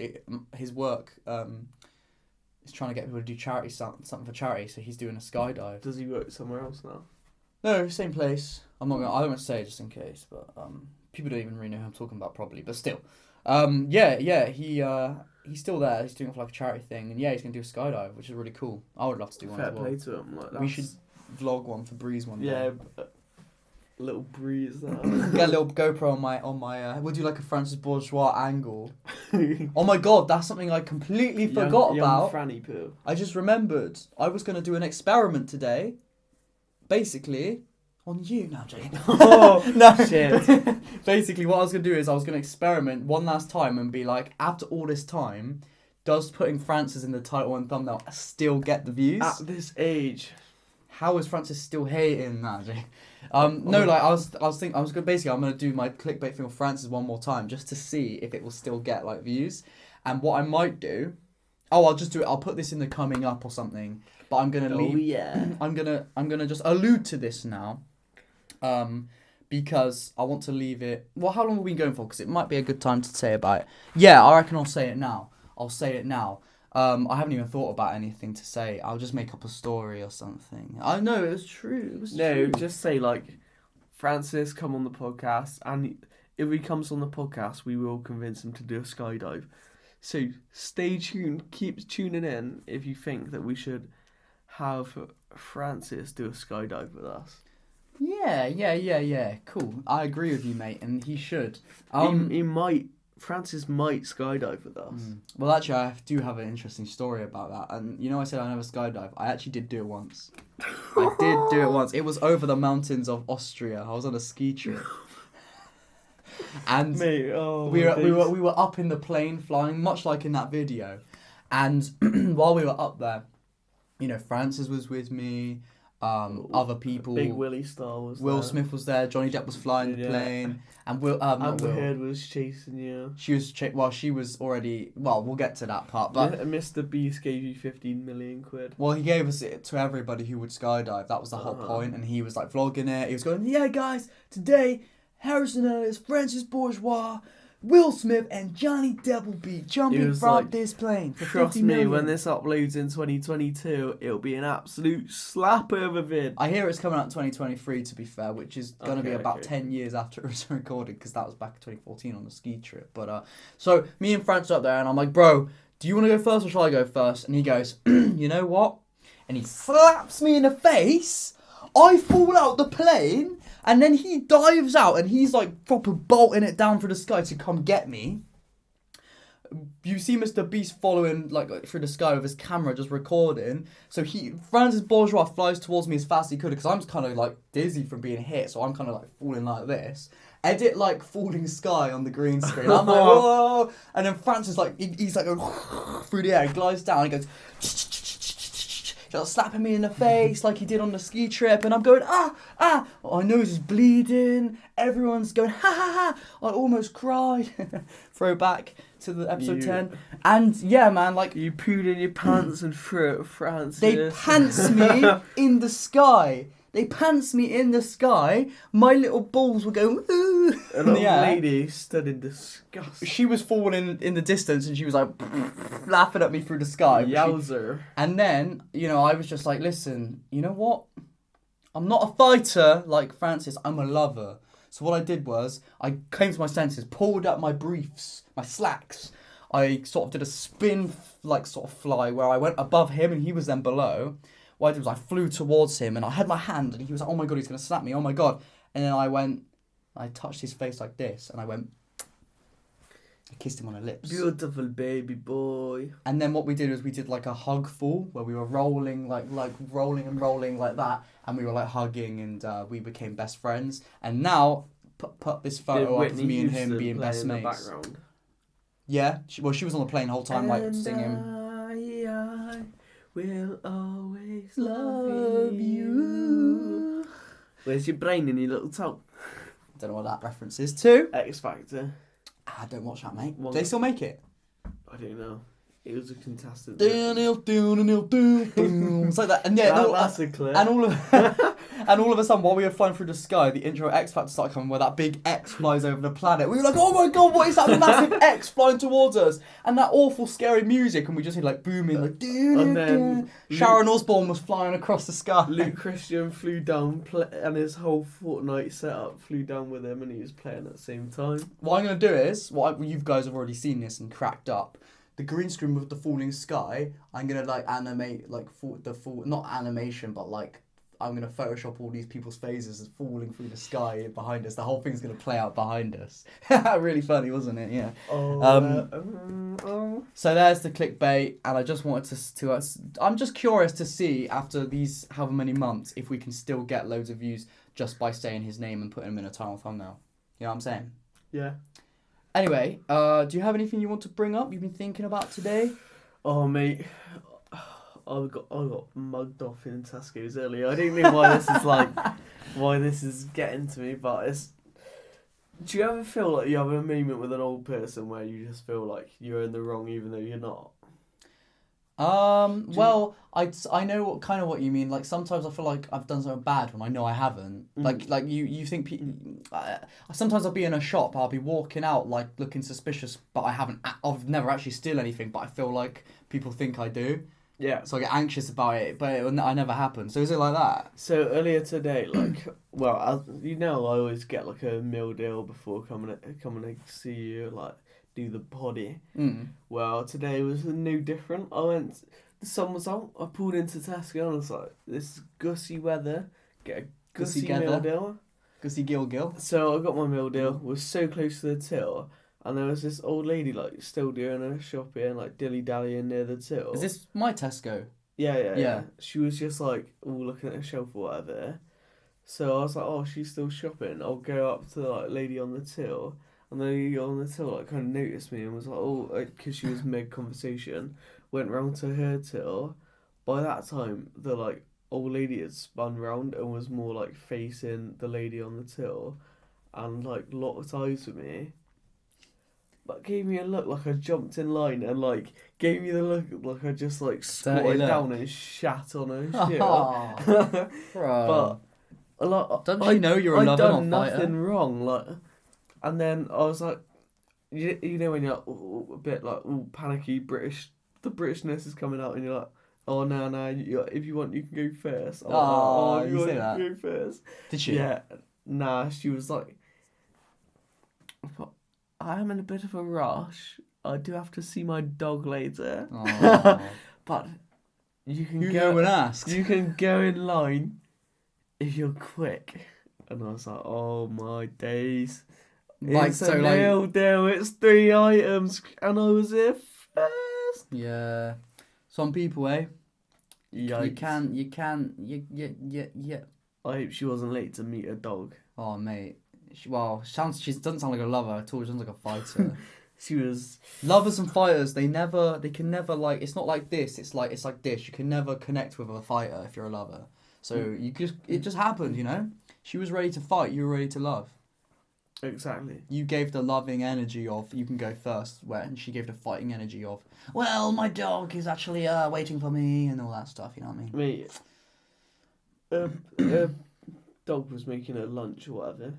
his work is trying to get people to do something for charity. So he's doing a skydive. Does he work somewhere else now? No, same place. I don't want to say it just in case, but people don't even really know who I'm talking about probably. But still, he's still there. He's doing it for like a charity thing, and he's gonna do a skydive, which is really cool. I would love to do one. Fair as well. play to him. Like, we should vlog one for Breeze one day. Yeah, little Breeze. Get a little GoPro on my. We'll do like a Francis Bourgeois angle. Oh my god, that's something I completely forgot about. Franny poo. I just remembered. I was gonna do an experiment today. Basically, on you now, Jane. Oh no shit. Basically, what I was gonna do is I was gonna experiment one last time and be like, after all this time, does putting Francis in the title and thumbnail still get the views? At this age, how is Francis still hating that, Jane? No, like I was gonna I'm gonna do my clickbait thing with Francis one more time just to see if it will still get like views. And what I might do, I'll just do it. I'll put this in the coming up or something. But I'm gonna leave. Oh yeah. I'm gonna just allude to this now, because I want to leave it. Well, how long have we been going for? Because it might be a good time to say about it. Yeah, I reckon I'll say it now. I haven't even thought about anything to say. I'll just make up a story or something. I know it was true. It was true. Just say like, Francis, come on the podcast, and if he comes on the podcast, we will convince him to do a skydive. So stay tuned, keep tuning in if you think that we should have Francis do a skydive with us. Yeah. Cool. I agree with you, mate, and he should. Francis might skydive with us. Well, actually, I do have an interesting story about that. And you know, I said I never skydive. I actually did do it once. It was over the mountains of Austria. I was on a ski trip. And Mate, we were up in the plane flying, much like in that video. And while we were up there, you know, Francis was with me. Other people. Big Willie Star was Will there. Smith was there. Johnny Depp was flying the plane, and Amber Heard was chasing you. She was she was already. Well, we'll get to that part. But Mr. Beast gave you 15 million quid. Well, he gave us it to everybody who would skydive. That was the whole point, and he was like vlogging it. He was going, "Yeah, guys, today Harrison Ellis, Francis Bourgeois, Will Smith, and Johnny Depp will be jumping from this plane for Trust 50 me, million. when this uploads in 2022, it'll be an absolute slapper of a vid. I hear it's coming out in 2023, to be fair, which is going to be about 10 years after it was recorded, because that was back in 2014 on the ski trip. But so me and Francis are up there, and I'm like, bro, do you want to go first or shall I go first? And he goes, you know what? And he slaps me in the face. I fall out the plane, and then he dives out, and he's like proper bolting it down through the sky to come get me. You see Mr. Beast following like through the sky with his camera, just recording. So Francis Bourgeois flies towards me as fast as he could, because I'm kind of like dizzy from being hit, so I'm kind of like falling like this. Edit like falling sky on the green screen. I'm like, whoa! And then Francis like he's like through the air, he glides down, and he goes. Slapping me in the face like he did on the ski trip, and I'm going my nose is bleeding, everyone's going ha. I almost cried. Throwback to the episode 10. And yeah, man, like you pooed in your pants and threw it at Francis. They pants me in the sky. My little balls were going ooh. An old lady stood in disgust. She was falling in the distance, and she was like laughing at me through the sky. Yowzer. And then, you know, I was just like, listen, you know what? I'm not a fighter like Francis. I'm a lover. So what I did was, I came to my senses, pulled up my briefs, my slacks. I sort of did a spin, like sort of fly, where I went above him and he was then below. What I did was I flew towards him, and I had my hand, and he was like, oh my God, he's going to slap me, oh my God. And then I touched his face like this, and I kissed him on the lips. Beautiful baby boy. And then what we did was we did like a hug fall, where we were rolling, like rolling and rolling like that, and we were like hugging, and we became best friends. And now, put this photo up of me and him being best mates. Background. Yeah, she was on the plane the whole time, like singing. I will always love you. Where's your brain in your little tongue? Don't know what that reference is to. X Factor. I don't watch that, mate. Do they still make it? I don't know. It was a contestant. It's like that, and yeah, that's a clip. And all of a sudden, while we were flying through the sky, the intro X Factor started coming, where that big X flies over the planet. We were like, oh my God, what is that massive X flying towards us? And that awful, scary music, and we just heard like booming, like. And then Sharon Osbourne was flying across the sky. Luke Christian flew down, and his whole Fortnite setup flew down with him, and he was playing at the same time. What I'm gonna do is, you guys have already seen this and cracked up. The green screen with the falling sky, I'm gonna like animate like not animation, but like I'm gonna Photoshop all these people's faces as falling through the sky behind us. The whole thing's gonna play out behind us. Really funny, wasn't it? Yeah. So there's the clickbait, and I just wanted to I'm just curious to see after these however many months if we can still get loads of views just by saying his name and putting him in a title thumbnail. You know what I'm saying? Yeah. Anyway, do you have anything you want to bring up? You've been thinking about today? Oh, mate, I got mugged off in Tesco's earlier. I don't know why this is getting to me, but it's. Do you ever feel like you have a moment with an old person where you just feel like you're in the wrong even though you're not? Well, I know what you mean. Like sometimes I feel like I've done something bad when I know I haven't. Like you think sometimes I'll be in a shop, I'll be walking out like looking suspicious, but I've never actually steal anything, but I feel like people think I do. Yeah. So I get anxious about it, but I never happen. So is it like that? So earlier today, like, well, I always get like a meal deal before coming to see you, like, do the potty. Well, today was no different. The sun was out. I pulled into Tesco and I was like, this is gussy weather. Get a gussy meal deal. Gussy Gill. So I got my meal deal. We're so close to the till. And there was this old lady, like, still doing her shopping, like, dilly-dallying near the till. Is this my Tesco? Yeah. She was just, like, all looking at a shelf or whatever. So I was like, oh, she's still shopping. I'll go up to the, like, lady on the till. And the lady on the till, like, kind of noticed me and was like, oh, because she was mid-conversation. Went round to her till. By that time, the, like, old lady had spun round and was more, like, facing the lady on the till. And, like, locked eyes with me. But gave me a look like I jumped in line and, like, gave me the look like I just, like, squatted down and shat on her shit. But a lot. Don't you know you're a lover, not not fighter? I'd done nothing wrong, like. And then I was like, you know when you're a bit like panicky British, the Britishness is coming out and you're like, oh no, if you want you can go first. You say that? Go first. Did she? Yeah. Nah, she was like, I am in a bit of a rush. I do have to see my dog later. But you can go and ask. You can go in line if you're quick. And I was like, oh my days. It's a meal deal. It's 3 items, and I was here first. Yeah. Some people, eh? Yikes. You can. I hope she wasn't late to meet a dog. Oh, mate. She doesn't sound like a lover at all. She sounds like a fighter. She was... Lovers and fighters, they can never, like, it's not like this. It's like this. You can never connect with a fighter if you're a lover. So it just happened, you know? She was ready to fight. You were ready to love. Exactly. You gave the loving energy of, you can go first, and she gave the fighting energy of, well, my dog is actually waiting for me, and all that stuff, you know what I mean? Mate, dog was making her lunch or whatever.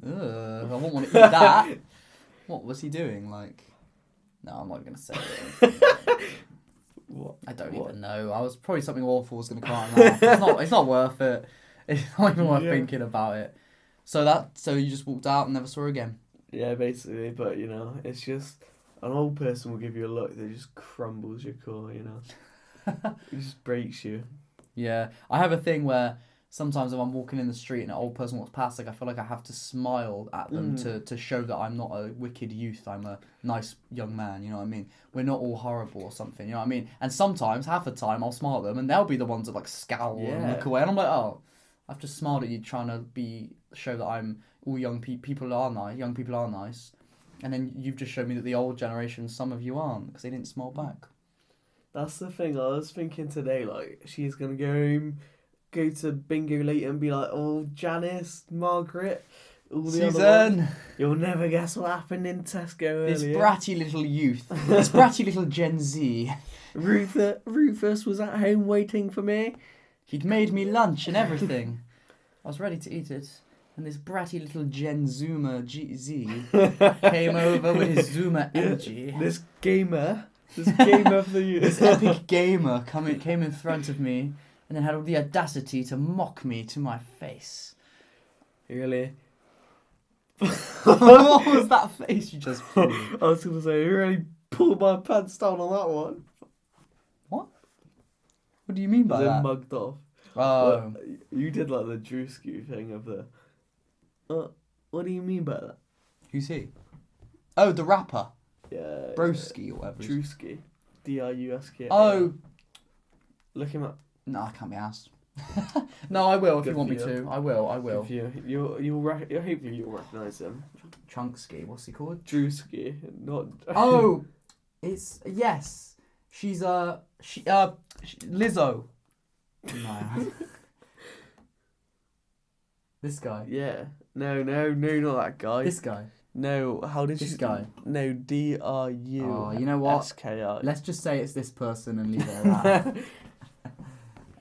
I wouldn't want to eat that. What was he doing? Like, no, I'm not going to say it. What? I don't even know. I was probably something awful was going to come out of my mouth. It's not worth it. It's not even worth thinking about it. So you just walked out and never saw her again? Yeah, basically. But, you know, it's just... An old person will give you a look that just crumbles your core, you know? It just breaks you. Yeah. I have a thing where sometimes if I'm walking in the street and an old person walks past, like I feel like I have to smile at them to show that I'm not a wicked youth. I'm a nice young man, you know what I mean? We're not all horrible or something, you know what I mean? And sometimes, half the time, I'll smile at them and they'll be the ones that like scowl and look away. And I'm like, oh, I've just smiled at you trying to show that I'm all young people are nice. Young people are nice. And then you've just showed me that the old generation, some of you aren't, because they didn't smile back. That's the thing. I was thinking today, like, she's going to go home, go to bingo later and be like, oh, Janice, Margaret, all the other ones. You'll never guess what happened in Tesco earlier. This bratty little youth. This bratty little Gen Z. Rufus was at home waiting for me. He'd made me lunch and everything. I was ready to eat it. And this bratty little Gen Zoomer Z came over with his Zoomer energy. This gamer for the youth. This epic gamer came in front of me and then had all the audacity to mock me to my face. Really? What was that face you just pulled? I was going to say, you really pulled my pants down on that one. What? What do you mean by that? Mugged off. Oh. Well, you did like the Drewski thing of the... what do you mean by that? Who's he? Oh, the rapper. Yeah. Broski or whatever. Drewski. Druski. Oh. Look him up. No, I can't be asked. No, I will if Good you want me for you. to. I will. Hopefully you'll recognise him. Chunkski, what's he called? Drewski, not... Oh! Yes. She's, Lizzo. No. This guy. Yeah. No, not that guy. This guy. No, how did this you... guy. No, DRU. Oh, you know what? SKI. Let's just say it's this person and leave it at that.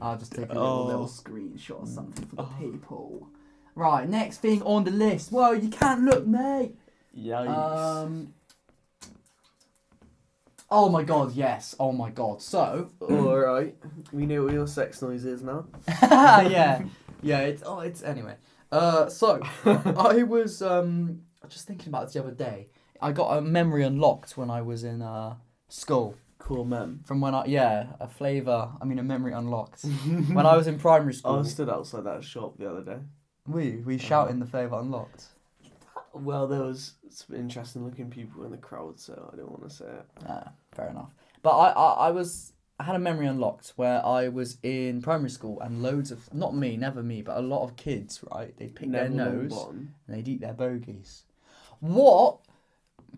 I'll just take a little screenshot or something for the people. Right, next thing on the list. Whoa, you can't look, mate. Yikes. Oh my god, yes. Oh my god. So. Alright. We know what your sex noise is now. Yeah. Yeah, it's anyway. So I was just thinking about this the other day. I got a memory unlocked when I was in school. Cool mem. From when a memory unlocked. When I was in primary I school. was stood outside that shop the other day. We shouting the flavour unlocked. Well, there was some interesting looking people in the crowd, so I don't want to say it. Fair enough. But I had a memory unlocked where I was in primary school and loads of, not me, never me, but a lot of kids, right? They'd pick their nose and they'd eat their bogies. What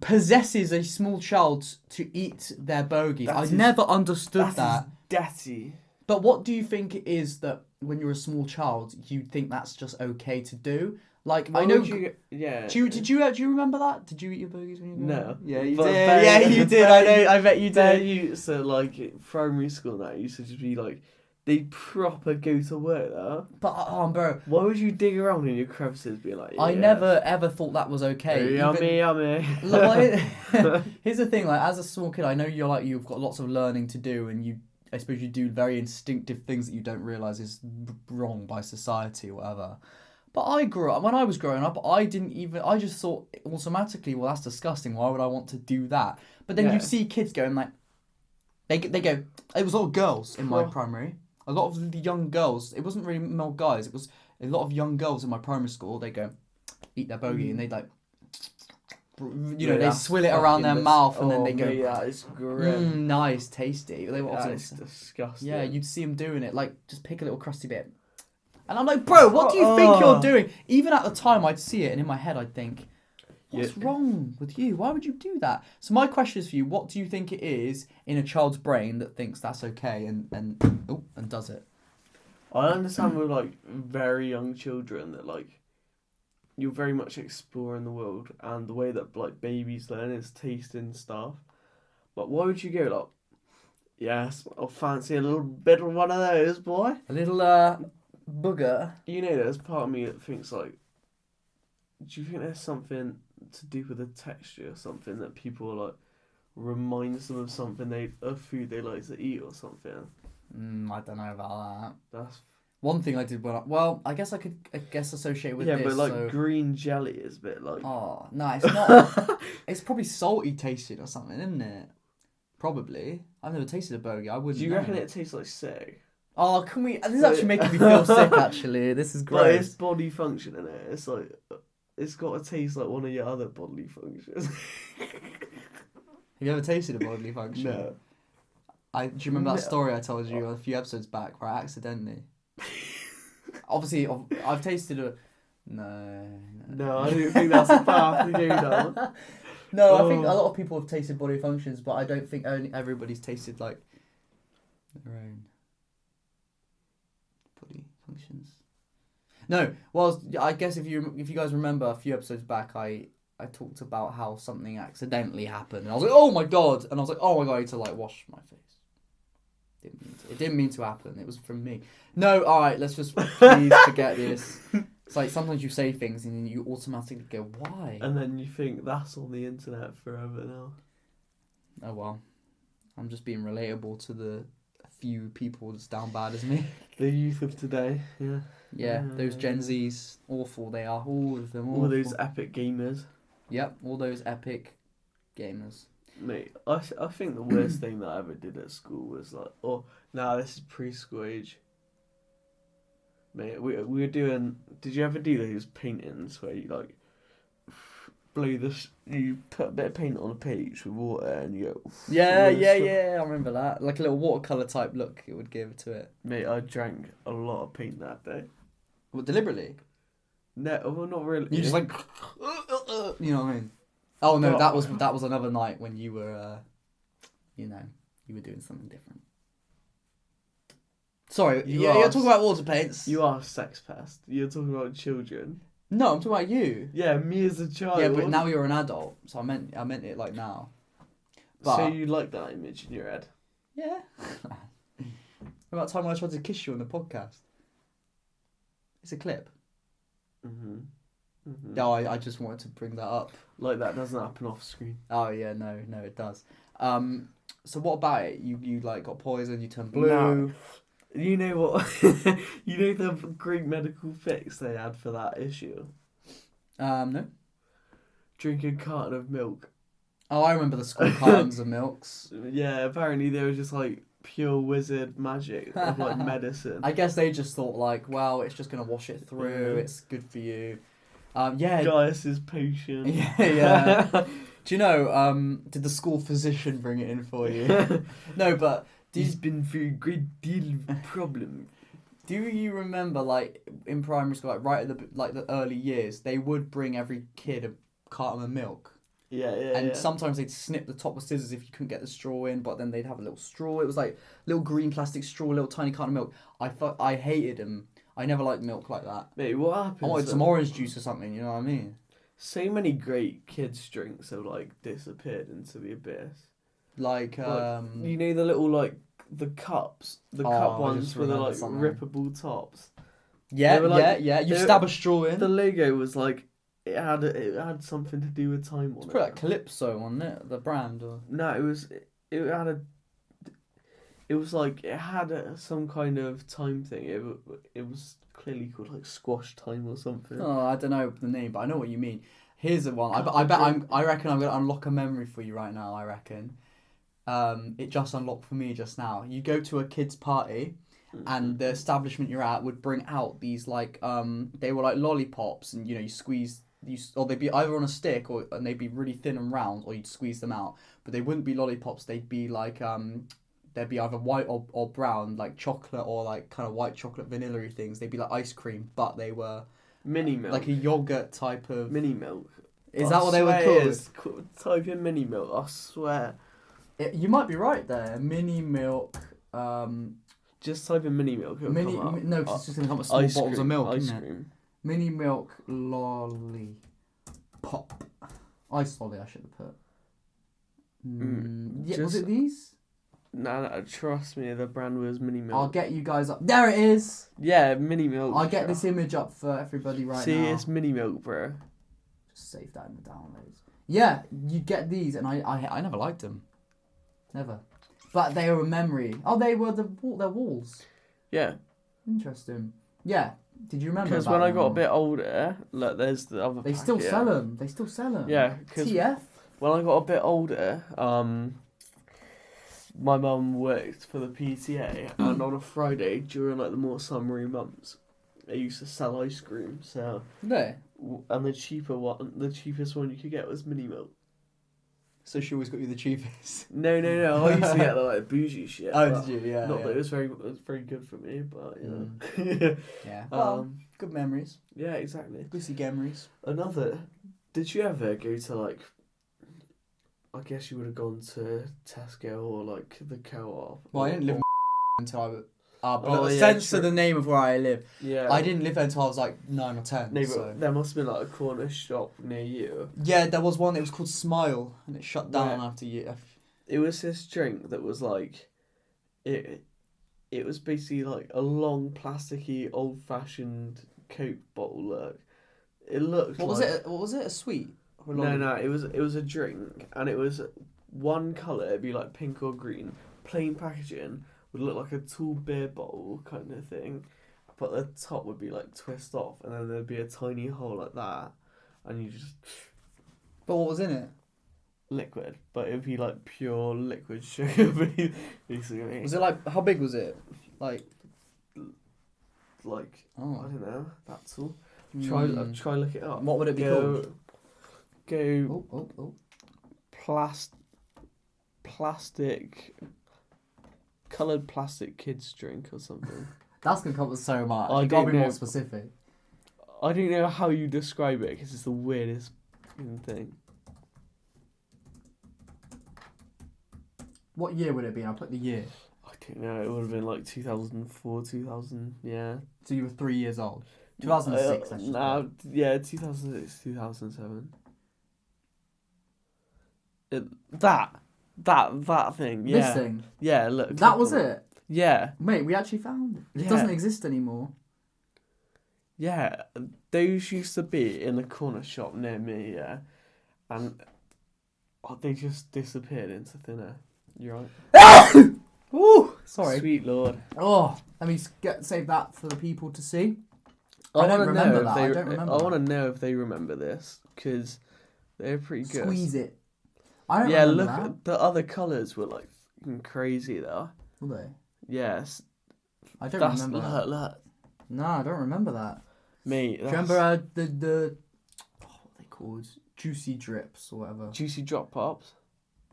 possesses a small child to eat their bogies? I never understood that. Dirty. But what do you think it is that when you're a small child, you think that's just okay to do? Like, I know. Yeah. Did you remember that? Did you eat your bogies when you were No. Yeah, you But did. Ben- Yeah, you did. I know. I bet you did. So like primary school now used to just be like they proper go to work though. But bro, Why would you dig around in your crevices? Be like, I never ever thought that was okay. Yummy. Look, here's the thing. Like, as a small kid, I know you've got lots of learning to do, and I suppose you do very instinctive things that you don't realise is wrong by society or whatever. But when I was growing up, I just thought automatically, well, that's disgusting. Why would I want to do that? But then you see kids going like, they go, it was all girls in my primary. A lot of the young girls, it wasn't really male guys, it was a lot of young girls in my primary school, they go, eat their bogey, and they'd like, they swill it around their mouth, and then they go, yeah, it's grim. nice, tasty. They were It's disgusting. Yeah, you'd see them doing it, like, just pick a little crusty bit. And I'm like, bro, what do you think you're doing? Even at the time, I'd see it, and in my head, I'd think, what's wrong with you? Why would you do that? So my question is for you, what do you think it is in a child's brain that thinks that's okay and does it? I understand with like very young children that like you're very much exploring the world, and the way that like babies learn is tasting stuff. But why would you go like, yes, I'll fancy a little bit of one of those, boy? A little booger. You know, there's part of me that thinks like, do you think there's something to do with the texture, something that people like reminds them of a food they like to eat or something? I don't know about that. That's one thing I did I guess I could associate with this. Yeah, but like green jelly is a bit like. Oh no, it's not. It's probably salty tasting or something, isn't it? Probably. I've never tasted a bogey. I wouldn't. Do you reckon it tastes like sick? Oh, can we? This is actually making me feel sick. Actually, this is great. But it's body function in it. It's like it's got to taste like one of your other bodily functions. Have you ever tasted a bodily function? No. Do you remember that story I told you a few episodes back where I accidentally? Obviously, I've tasted a. No, I don't think that's a path to go down. No, I think a lot of people have tasted body functions, but I don't think everybody's tasted like their own body functions. No, well, I guess if you guys remember a few episodes back, I talked about how something accidentally happened, and I was like, oh my god, and I was like, oh my god, I need to like wash my face. It didn't mean to happen. It was from me. No, all right, let's just please forget this. It's like sometimes you say things and then you automatically go, why? And then you think that's on the internet forever now. Oh well, I'm just being relatable to the few people that's down bad as me. The youth of today, yeah. Yeah, those Gen Zs, awful they are, all of them. Awful. All those epic gamers. Yep, all those epic gamers. Mate, I think the worst thing that I ever did at school was like, this is preschool age. Mate, we were doing. Did you ever do those paintings where you like you put a bit of paint on a page with water and you go. Yeah, I remember that. Like a little watercolor type look it would give to it. Mate, I drank a lot of paint that day. What, deliberately? No, well, not really. You just like, you know what I mean? Oh no, that was another night when you were, you were doing something different. Sorry, you're talking about water paints. You are a sex pest. You're talking about children. No, I'm talking about you. Yeah, me as a child. Yeah, but now you're an adult, so I meant it like now. But, so you like that image in your head? Yeah. About time when I tried to kiss you on the podcast. It's a clip. No, I just wanted to bring that up. Like that doesn't happen off screen. Oh yeah, no, it does. So what about it? You like got poisoned. You turned blue. No. You know what? You know the Greek medical fix they had for that issue? No. Drink a carton of milk. Oh, I remember the school cartons of milks. Yeah, apparently they were just like pure wizard magic of like medicine. I guess they just thought like, well, it's just gonna wash it through. It's good for you. Yeah. Gaius's potion. Yeah. Do you know? Did the school physician bring it in for you? No, but He's been through a great deal of problem. Do you remember, like in primary school, like right at the early years, they would bring every kid a carton of milk. Yeah. And sometimes they'd snip the top with scissors if you couldn't get the straw in, but then they'd have a little straw. It was like little green plastic straw, little tiny carton of milk. I hated them. I never liked milk like that. Mate, what happens? I wanted some orange juice or something. You know what I mean? So many great kids' drinks have like disappeared into the abyss. Like you know the little like the cups, cup ones with the like rippable tops. Yeah, like, yeah. You stab a straw in. The logo was like it had something to do with time on it. It's probably like Calypso, wasn't it? The brand. Or... No, it was like it had some kind of time thing. It was clearly called like squash time or something. Oh, I don't know the name, but I know what you mean. Here's the one. I reckon I'm gonna unlock a memory for you right now. I reckon. It just unlocked for me just now. You go to a kid's party, and the establishment you're at would bring out these like they were like lollipops, and you squeeze or they'd be either on a stick and they'd be really thin and round, or you'd squeeze them out. But they wouldn't be lollipops. They'd be like they'd be either white or brown, like chocolate or like kind of white chocolate vanilla-y things. They'd be like ice cream, but they were mini milk, like a yogurt type of mini milk. Is that what they were called? Type in mini milk. I swear. You might be right there. Mini milk. Just type in mini milk. No, because it's just gonna come with small bottles of milk, ice isn't cream. it? Mini milk lolly pop. Ice lolly, I should have put. Yeah, was it these? No, trust me, the brand was mini milk. I'll get you guys up. There it is. Yeah, mini milk. I'll get this image up for everybody right now. See, it's mini milk, bro. Just save that in the downloads. Yeah, you get these, and I never liked them. Never. But they were a memory. Oh, they were their walls. Yeah. Interesting. Yeah. Did you remember? Because when I got a bit older, look, there's the other. They still sell them. They still sell them. Yeah. TF. When I got a bit older, my mum worked for the PTA, and on a Friday during like the more summery months, they used to sell ice cream. So. No. And the cheapest one you could get was mini milk. So she always got you the cheapest. No. I used to get the like bougie shit. Oh, did you? Yeah. Not that it was very good for me, but you know. Yeah. Well, good memories. Yeah, exactly. Goosey memories. Did you ever go to like? I guess you would have gone to Tesco or like the Co-op. Well, I didn't live until I was. Censor the name of where I live. Yeah. I didn't live there until I was like 9 or 10. No, but there must have been like a corner shop near you. Yeah, there was one that was called Smile, and it shut down after year. It was this drink that was like, it was basically like a long plasticky old fashioned Coke bottle look. It looked. What was it? A sweet? No. It was a drink, and it was one colour. It'd be like pink or green, plain packaging. Would look like a tall beer bottle kind of thing, but the top would be like twist off, and then there'd be a tiny hole like that, and you just. But what was in it? Liquid, but it'd be like pure liquid sugar, basically. Was it like, how big was it? I don't know. That's all. Try look it up. What would it be called? Go. Plastic. Coloured plastic kids drink or something. That's gonna come with so much. You gotta be more specific. I don't know how you describe it because it's the weirdest thing. What year would it be? I'll put the year. I don't know. It would have been like 2004, 2000. Yeah. So you were 3 years old. 2006. 2006, 2007. That thing, yeah. This thing? Yeah, look. That was it? Yeah. Mate, we actually found it. It doesn't exist anymore. Yeah, those used to be in the corner shop near me, yeah. And they just disappeared into thin air. You're right. Ooh, sorry. Sweet Lord. Oh, let me save that for the people to see. I don't want to remember know that. if I they. don't remember I that. want to know if they remember this because they're pretty good. Squeeze it. I don't Yeah, remember look, that. the other colours were like fucking crazy though. Were they? Yes. I don't That's remember that. look. No, I don't remember that. Mate, Do you remember the what are they called? Juicy drips or whatever. Juicy Drop Pops?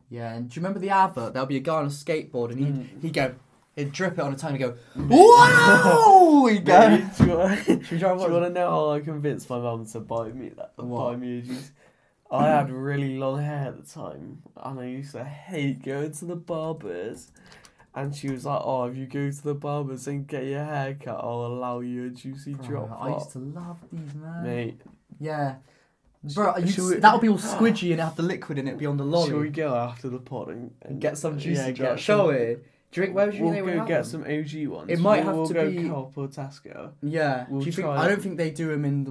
Yeah, and do you remember the advert? There'll be a guy on a skateboard and he'd drip it on a tongue and go, Mate. wow! He'd go. Mate, do you want to know how I convinced my mum to buy me a juice? I had really long hair at the time, and I used to hate going to the barbers. And she was like, "Oh, if you go to the barbers and get your hair cut, I'll allow you a juicy drop pop." I used to love these, man. Mate. Yeah. Bro, that would be all squidgy and have the liquid in it beyond the lolly. Shall we go after the pod and get some juicy drops? Shall Shall we? Drink. Where would you we'll think they would go have get them? some OG ones. It might have we'll to go be Co-op or Tesco. Yeah. We'll do you think? try I don't think they do them in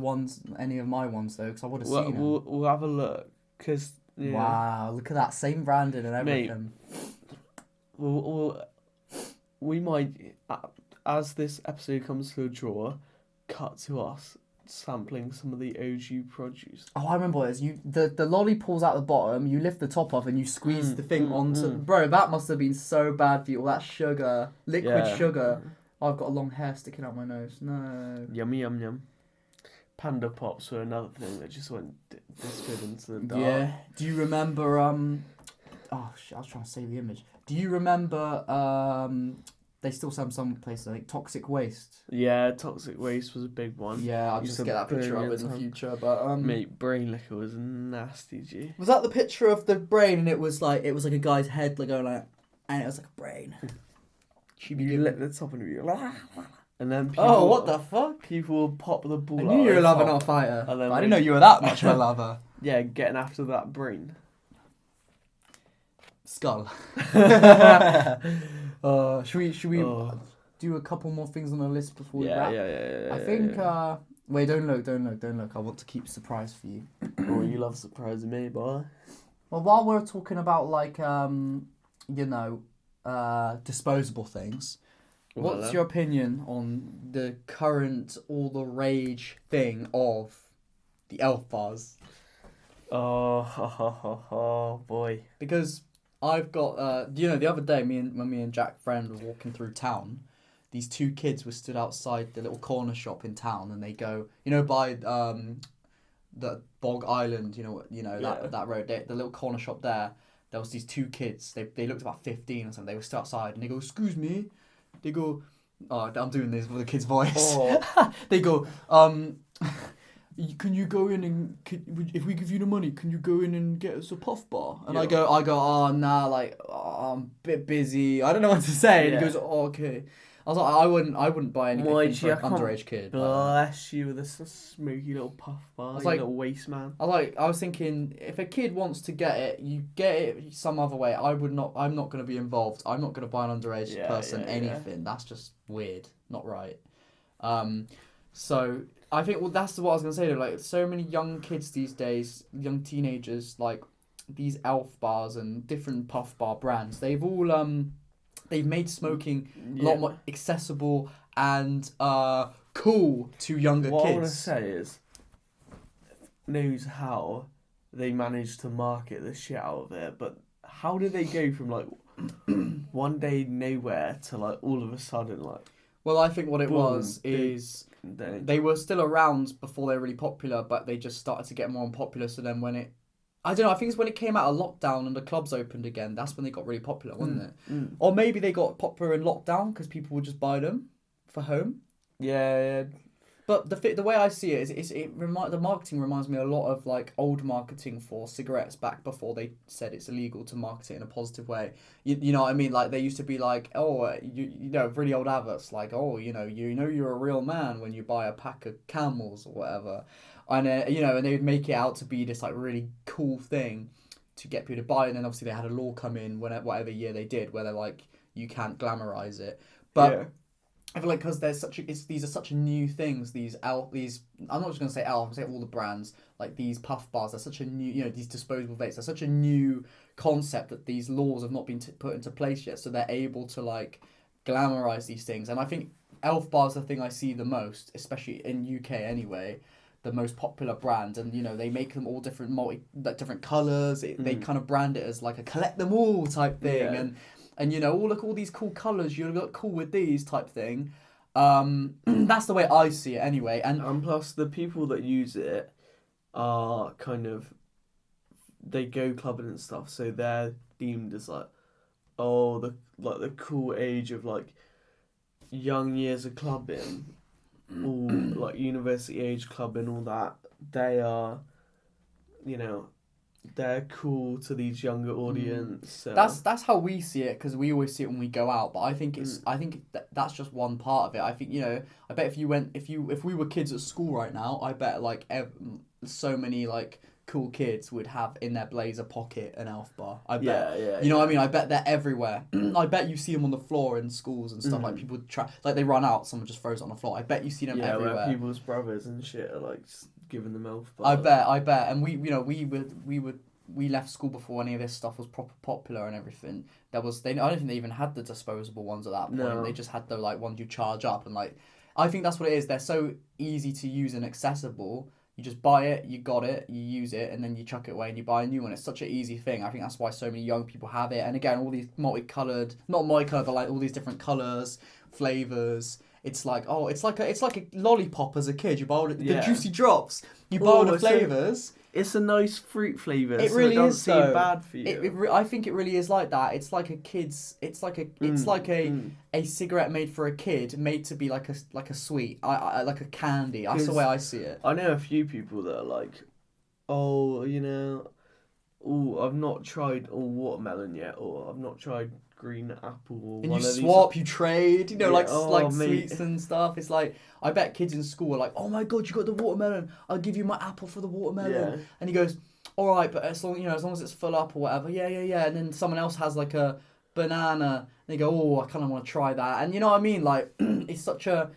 any of my ones though, because I would have seen them. We'll have a look, cause yeah. Wow, look at that, same branding and everything. Mate, we might, as this episode comes to a draw, cut to us sampling some of the OG produce. Oh, I remember what it is. The lolly pulls out the bottom, you lift the top off and you squeeze the thing onto... Bro, that must have been so bad for you, all that sugar, liquid sugar. Oh, I've got a long hair sticking out my nose. No. Yummy, yum, yum. Panda Pops were another thing that just went disappeared into the dark. Yeah. Do you remember... Oh, shit, I was trying to save the image. Do you remember... They still sell some places, I think, Toxic Waste. Yeah, Toxic Waste was a big one. Yeah, I'll just get that picture up in the future. But mate, brain liquor was nasty, G. Was that the picture of the brain and it was like a guy's head like going like, and it was like a brain. You lit the top and you go, and then people, what the fuck? People will pop the ball. I knew you were a lover, not a fighter. But I didn't know you were that much of a lover. Yeah, getting after that brain. Skull. Should we do a couple more things on the list before we wrap? Yeah. I think. Wait, don't look. I want to keep a surprise for you. Oh, you love surprising me, boy. Well, while we're talking about like disposable things, what's your opinion on the current all the rage thing of the elf bars? Oh, boy. Because I've got, the other day, when me and Jack friend were walking through town, these two kids were stood outside the little corner shop in town, and they go, by the Bog Island, that road, the little corner shop there. There was these two kids. They looked about 15 or something. They were still outside, and they go, "Excuse me." They go, "Oh, I'm doing this with the kid's voice." Oh. They go, "Can you go in and if we give you the money, can you go in and get us a puff bar?" And I go, "Oh nah, I'm a bit busy. I don't know what to say." And he goes, "Oh, okay." I was like, I wouldn't buy anything for an underage kid. Bless you with a smoky little puff bar, like little waste man. I was thinking, if a kid wants to get it, you get it some other way. I'm not going to be involved. I'm not going to buy an underage person anything. Yeah. That's just weird, not right. So I think that's what I was going to say. Like, so many young kids these days, young teenagers, like these elf bars and different puff bar brands. They've all they've made smoking a lot more accessible and cool to younger kids. What I want to say is, knows how they managed to market the shit out of it, but how did they go from like one day nowhere to like all of a sudden like? Well, I think what it was is they were still around before they were really popular, but they just started to get more unpopular. So then when I don't know, I think it's when it came out of lockdown and the clubs opened again, that's when they got really popular, wasn't it? Mm. Or maybe they got popular in lockdown because people would just buy them for home. Yeah. But the way I see it is the marketing reminds me a lot of like old marketing for cigarettes back before they said it's illegal to market it in a positive way. You know what I mean? Like they used to be like, really old adverts like, you're a real man when you buy a pack of Camels or whatever. And and they would make it out to be this like really cool thing to get people to buy. And then obviously they had a law come in whatever year they did, where they're like, you can't glamorize it. But I feel like because these are such new things. These I'm not just gonna say Elf. I'm gonna say all the brands like these puff bars. They're such a new, these disposable vapes. They're such a new concept that these laws have not been put into place yet. So they're able to like glamorize these things. And I think Elf bars are the thing I see the most, especially in UK anyway. The most popular brand, and they make them all different different colors. They kind of brand it as like a collect them all type thing, and look, all these cool colors, you look cool with these type thing. That's the way I see it anyway. And plus the people that use it are kind of, they go clubbing and stuff, so they're deemed as like, the cool age of like young years of clubbing, all like university age clubbing, all that. They are, they're cool to these younger audience. So. That's how we see it, because we always see it when we go out. But I think that's just one part of it. I think I bet if we were kids at school right now, I bet like so many like cool kids would have in their blazer pocket an Elf bar. I bet. Yeah. What I mean? I bet they're everywhere. I bet you see them on the floor in schools and stuff. Like people like they run out, someone just throws it on the floor. I bet you see them everywhere. Where people's brothers and shit are like giving them Elf bars. I bet, and we left school before any of this stuff was proper popular and everything. I don't think they even had the disposable ones at that point. No. They just had the like ones you charge up, and like I think that's what it is. They're so easy to use and accessible. You just buy it, you got it, you use it, and then you chuck it away and you buy a new one. It's such an easy thing. I think that's why so many young people have it. And again, all these not multicolored, but like all these different colours, flavours. It's like it's like a lollipop as a kid. You buy all the juicy drops. You buy all the flavours. It's a nice fruit flavour. It really is. So it doesn't seem bad for you. I think it really is like that. It's like a kid's. It's like a cigarette made for a kid, made to be like a sweet. I like a candy. That's the way I see it. I know a few people that are like, I've not tried watermelon yet, or I've not tried green apple. Or and you swap, you trade, sweets and stuff. It's like, I bet kids in school are like, oh my god, you got the watermelon. I'll give you my apple for the watermelon. Yeah. And he goes, all right, but as long as it's full up or whatever. Yeah. And then someone else has like a banana, and they go, oh, I kind of want to try that. And you know what I mean? Like, it's such a.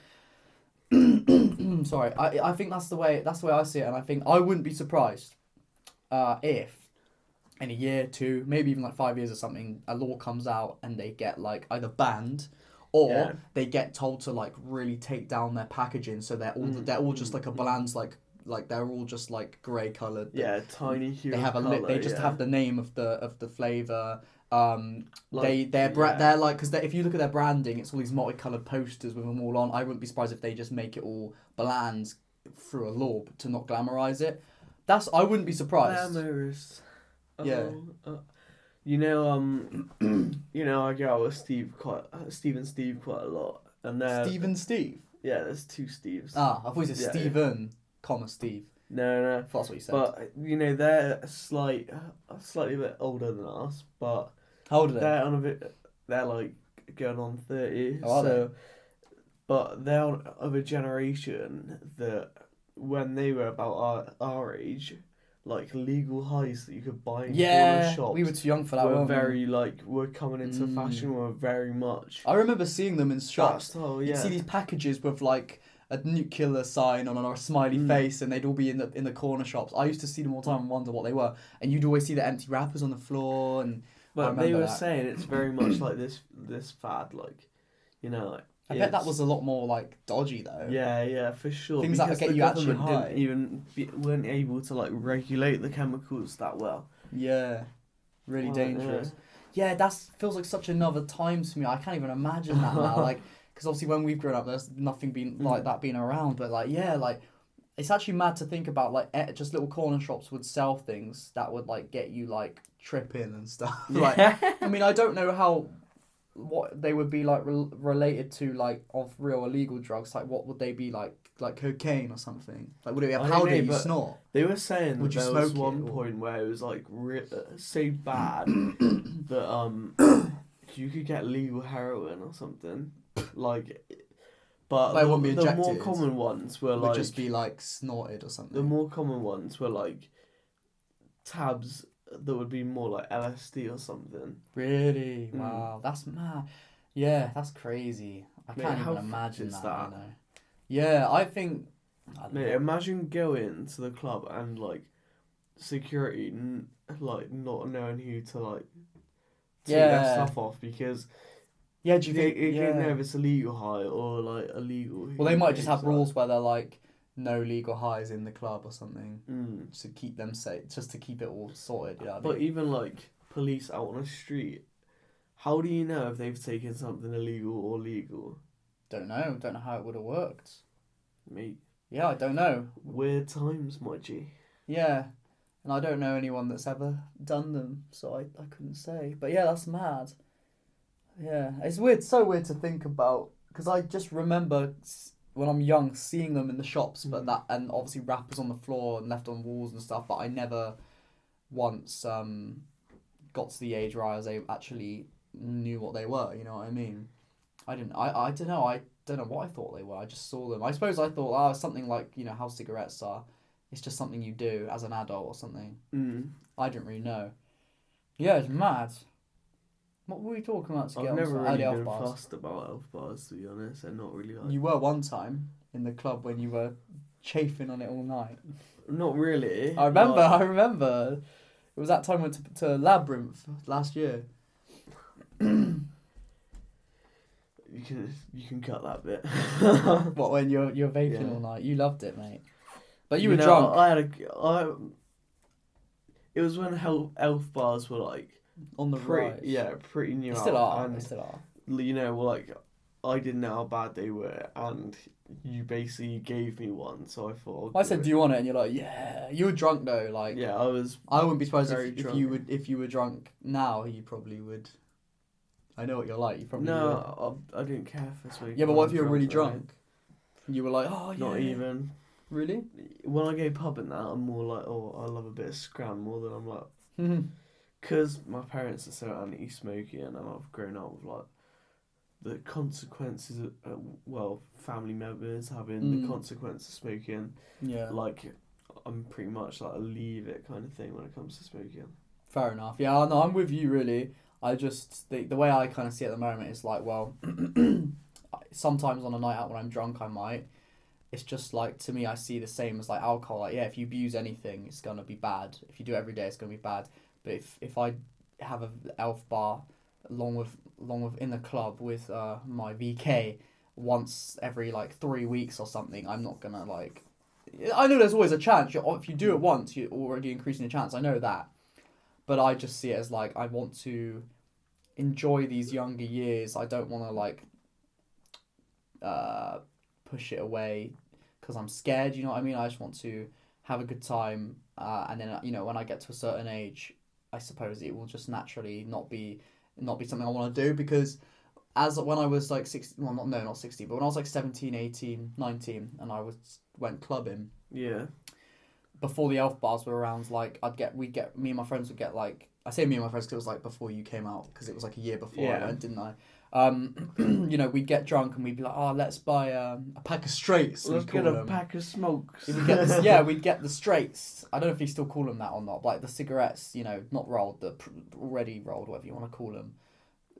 Sorry, I think that's the way I see it, and I think I wouldn't be surprised, if. In a year, 2, maybe even like 5 years or something, a law comes out and they get like either banned, or they get told to like really take down their packaging, so they're all just like a bland's like they're all just like grey coloured. Yeah, tiny hue. They have they just have the name of the flavour. They're like, because if you look at their branding, it's all these multicoloured posters with them all on. I wouldn't be surprised if they just make it all bland through a law to not glamorise it. I wouldn't be surprised. Glamorous. Yeah. I go out with Steve and Steve quite a lot, and Steve and Steve. Yeah, there's 2 Steves. Ah, I thought you said Steven, Steve. No. That's what you said. But they're slightly a bit older than us, but how old are they? They're like going on 30. Oh, are they? But they're of a generation that when they were about our age. Like legal highs that you could buy in corner shops. We were too young for that. We're coming into fashion. We're very much. I remember seeing them in shops. You'd see these packages with like a nuclear sign on or a smiley face, and they'd all be in the corner shops. I used to see them all the time and wonder what they were. And you'd always see the empty wrappers on the floor. But they were saying it's very much like this fad, I bet that was a lot more like dodgy though. Yeah, for sure. Things that get you actually high. Weren't able to like regulate the chemicals that well. Yeah, really dangerous. Yeah, that feels like such another time to me. I can't even imagine that now. Like, because obviously when we've grown up, there's nothing been like that being around. But like, it's actually mad to think about. Like, just little corner shops would sell things that would like get you like tripping and stuff. Like, I mean, I don't know what they would be like related to, like of real illegal drugs. Like what would they be like cocaine or something? Like would it be a powder you snort? They were saying that there was one point where it was like so bad that you could get legal heroin or something. Like, but the more common ones were like just be like snorted or something. The more common ones were like tabs that would be more like LSD or something. Really? Wow, that's mad. Yeah, that's crazy. I Mate, can't how even imagine fucked is that. that? Yeah, I think. I don't Mate, know. imagine going to the club and like security like not knowing who to like take their Yeah. stuff off because Yeah, do you they think? don't know Yeah. if it's illegal high or like illegal. Well, they might just have that. rules where they're like no legal highs in the club or something Mm. to keep them safe, just to keep it all sorted. You know what I But mean? even like police out on the street, how do you know if they've taken something illegal or legal? Don't know. Don't know how it would have worked. Mate, Yeah, I don't know. weird times, my G. Yeah, and I don't know anyone that's ever done them, so I couldn't say. But yeah, that's mad. Yeah, it's weird, so weird to think about, because I just remember when I'm young seeing them in the shops, but that, and obviously wrappers on the floor and left on walls and stuff, but I never once got to the age where I was actually knew what they were, you know what I mean? I don't know, I don't know what I thought they were, I just saw them. I suppose I thought, oh, it's something like, you know, how cigarettes are. It's just something you do as an adult or something. I didn't really know. Yeah, it's mad. What were we talking about to get I've on never to really elf been bars? fussed about elf bars, to be honest. They're not really like... You were one time in the club when you were chafing on it all night. Not really. I remember. Like, I remember. It was that time we went to Labyrinth last year. You can cut that bit. What, when you're vaping Yeah. all night? You loved it, mate. But you were know, drunk it was when elf bars were like on the rise. Yeah, pretty new. They still are. And They still are. you know, like I didn't know how bad they were, and you basically gave me one, so I thought. I said, "Do you want it?" And you're like, "Yeah." You were drunk though. Like, yeah, I was. I wouldn't be surprised very if drunk. you were drunk now. You probably would. I know what you're like. You probably would. No, I didn't care for smoking. Yeah, but what if when you were I'm really right? drunk? You were like, "Oh yeah." Not even. Really? When I go pub and that, I'm more like, oh, I love a bit of scram more than I'm like. Because my parents are so anti-smoking, and I've grown up with like the consequences of family members having the consequence of smoking. Yeah. Like I'm pretty much like a leave it kind of thing when it comes to smoking. Fair enough. Yeah, no, I'm with you really. I just the way I kind of see it at the moment is like, well, sometimes on a night out when I'm drunk, I might. It's just like, to me, I see the same as like alcohol. Like, yeah, if you abuse anything, it's gonna be bad. If you do it every day, it's gonna be bad. But if I have a elf bar along with in the club with my VK once every like 3 weeks or something, I'm not gonna like. I know there's always a chance. If you do it once, you're already increasing your chance. I know that, but I just see it as like, I want to enjoy these younger years. I don't want to like push it away because I'm scared. You know what I mean? I just want to have a good time, and then you know, when I get to a certain age, I suppose it will just naturally not be something I want to do, because as when I was like 16, well not 16, but when I was like 17, 18, 19 and I went clubbing. Yeah. Before the elf bars were around, like me and my friends would get like, I say me and my friends because it was like before you came out, because it was like a year before I went, didn't I? You know, we'd get drunk and we'd be like, oh, let's buy a pack of straights. Let's get a pack of smokes. We'd get the straights. I don't know if you still call them that or not, but like the cigarettes, you know, not rolled, the already rolled, whatever you want to call them,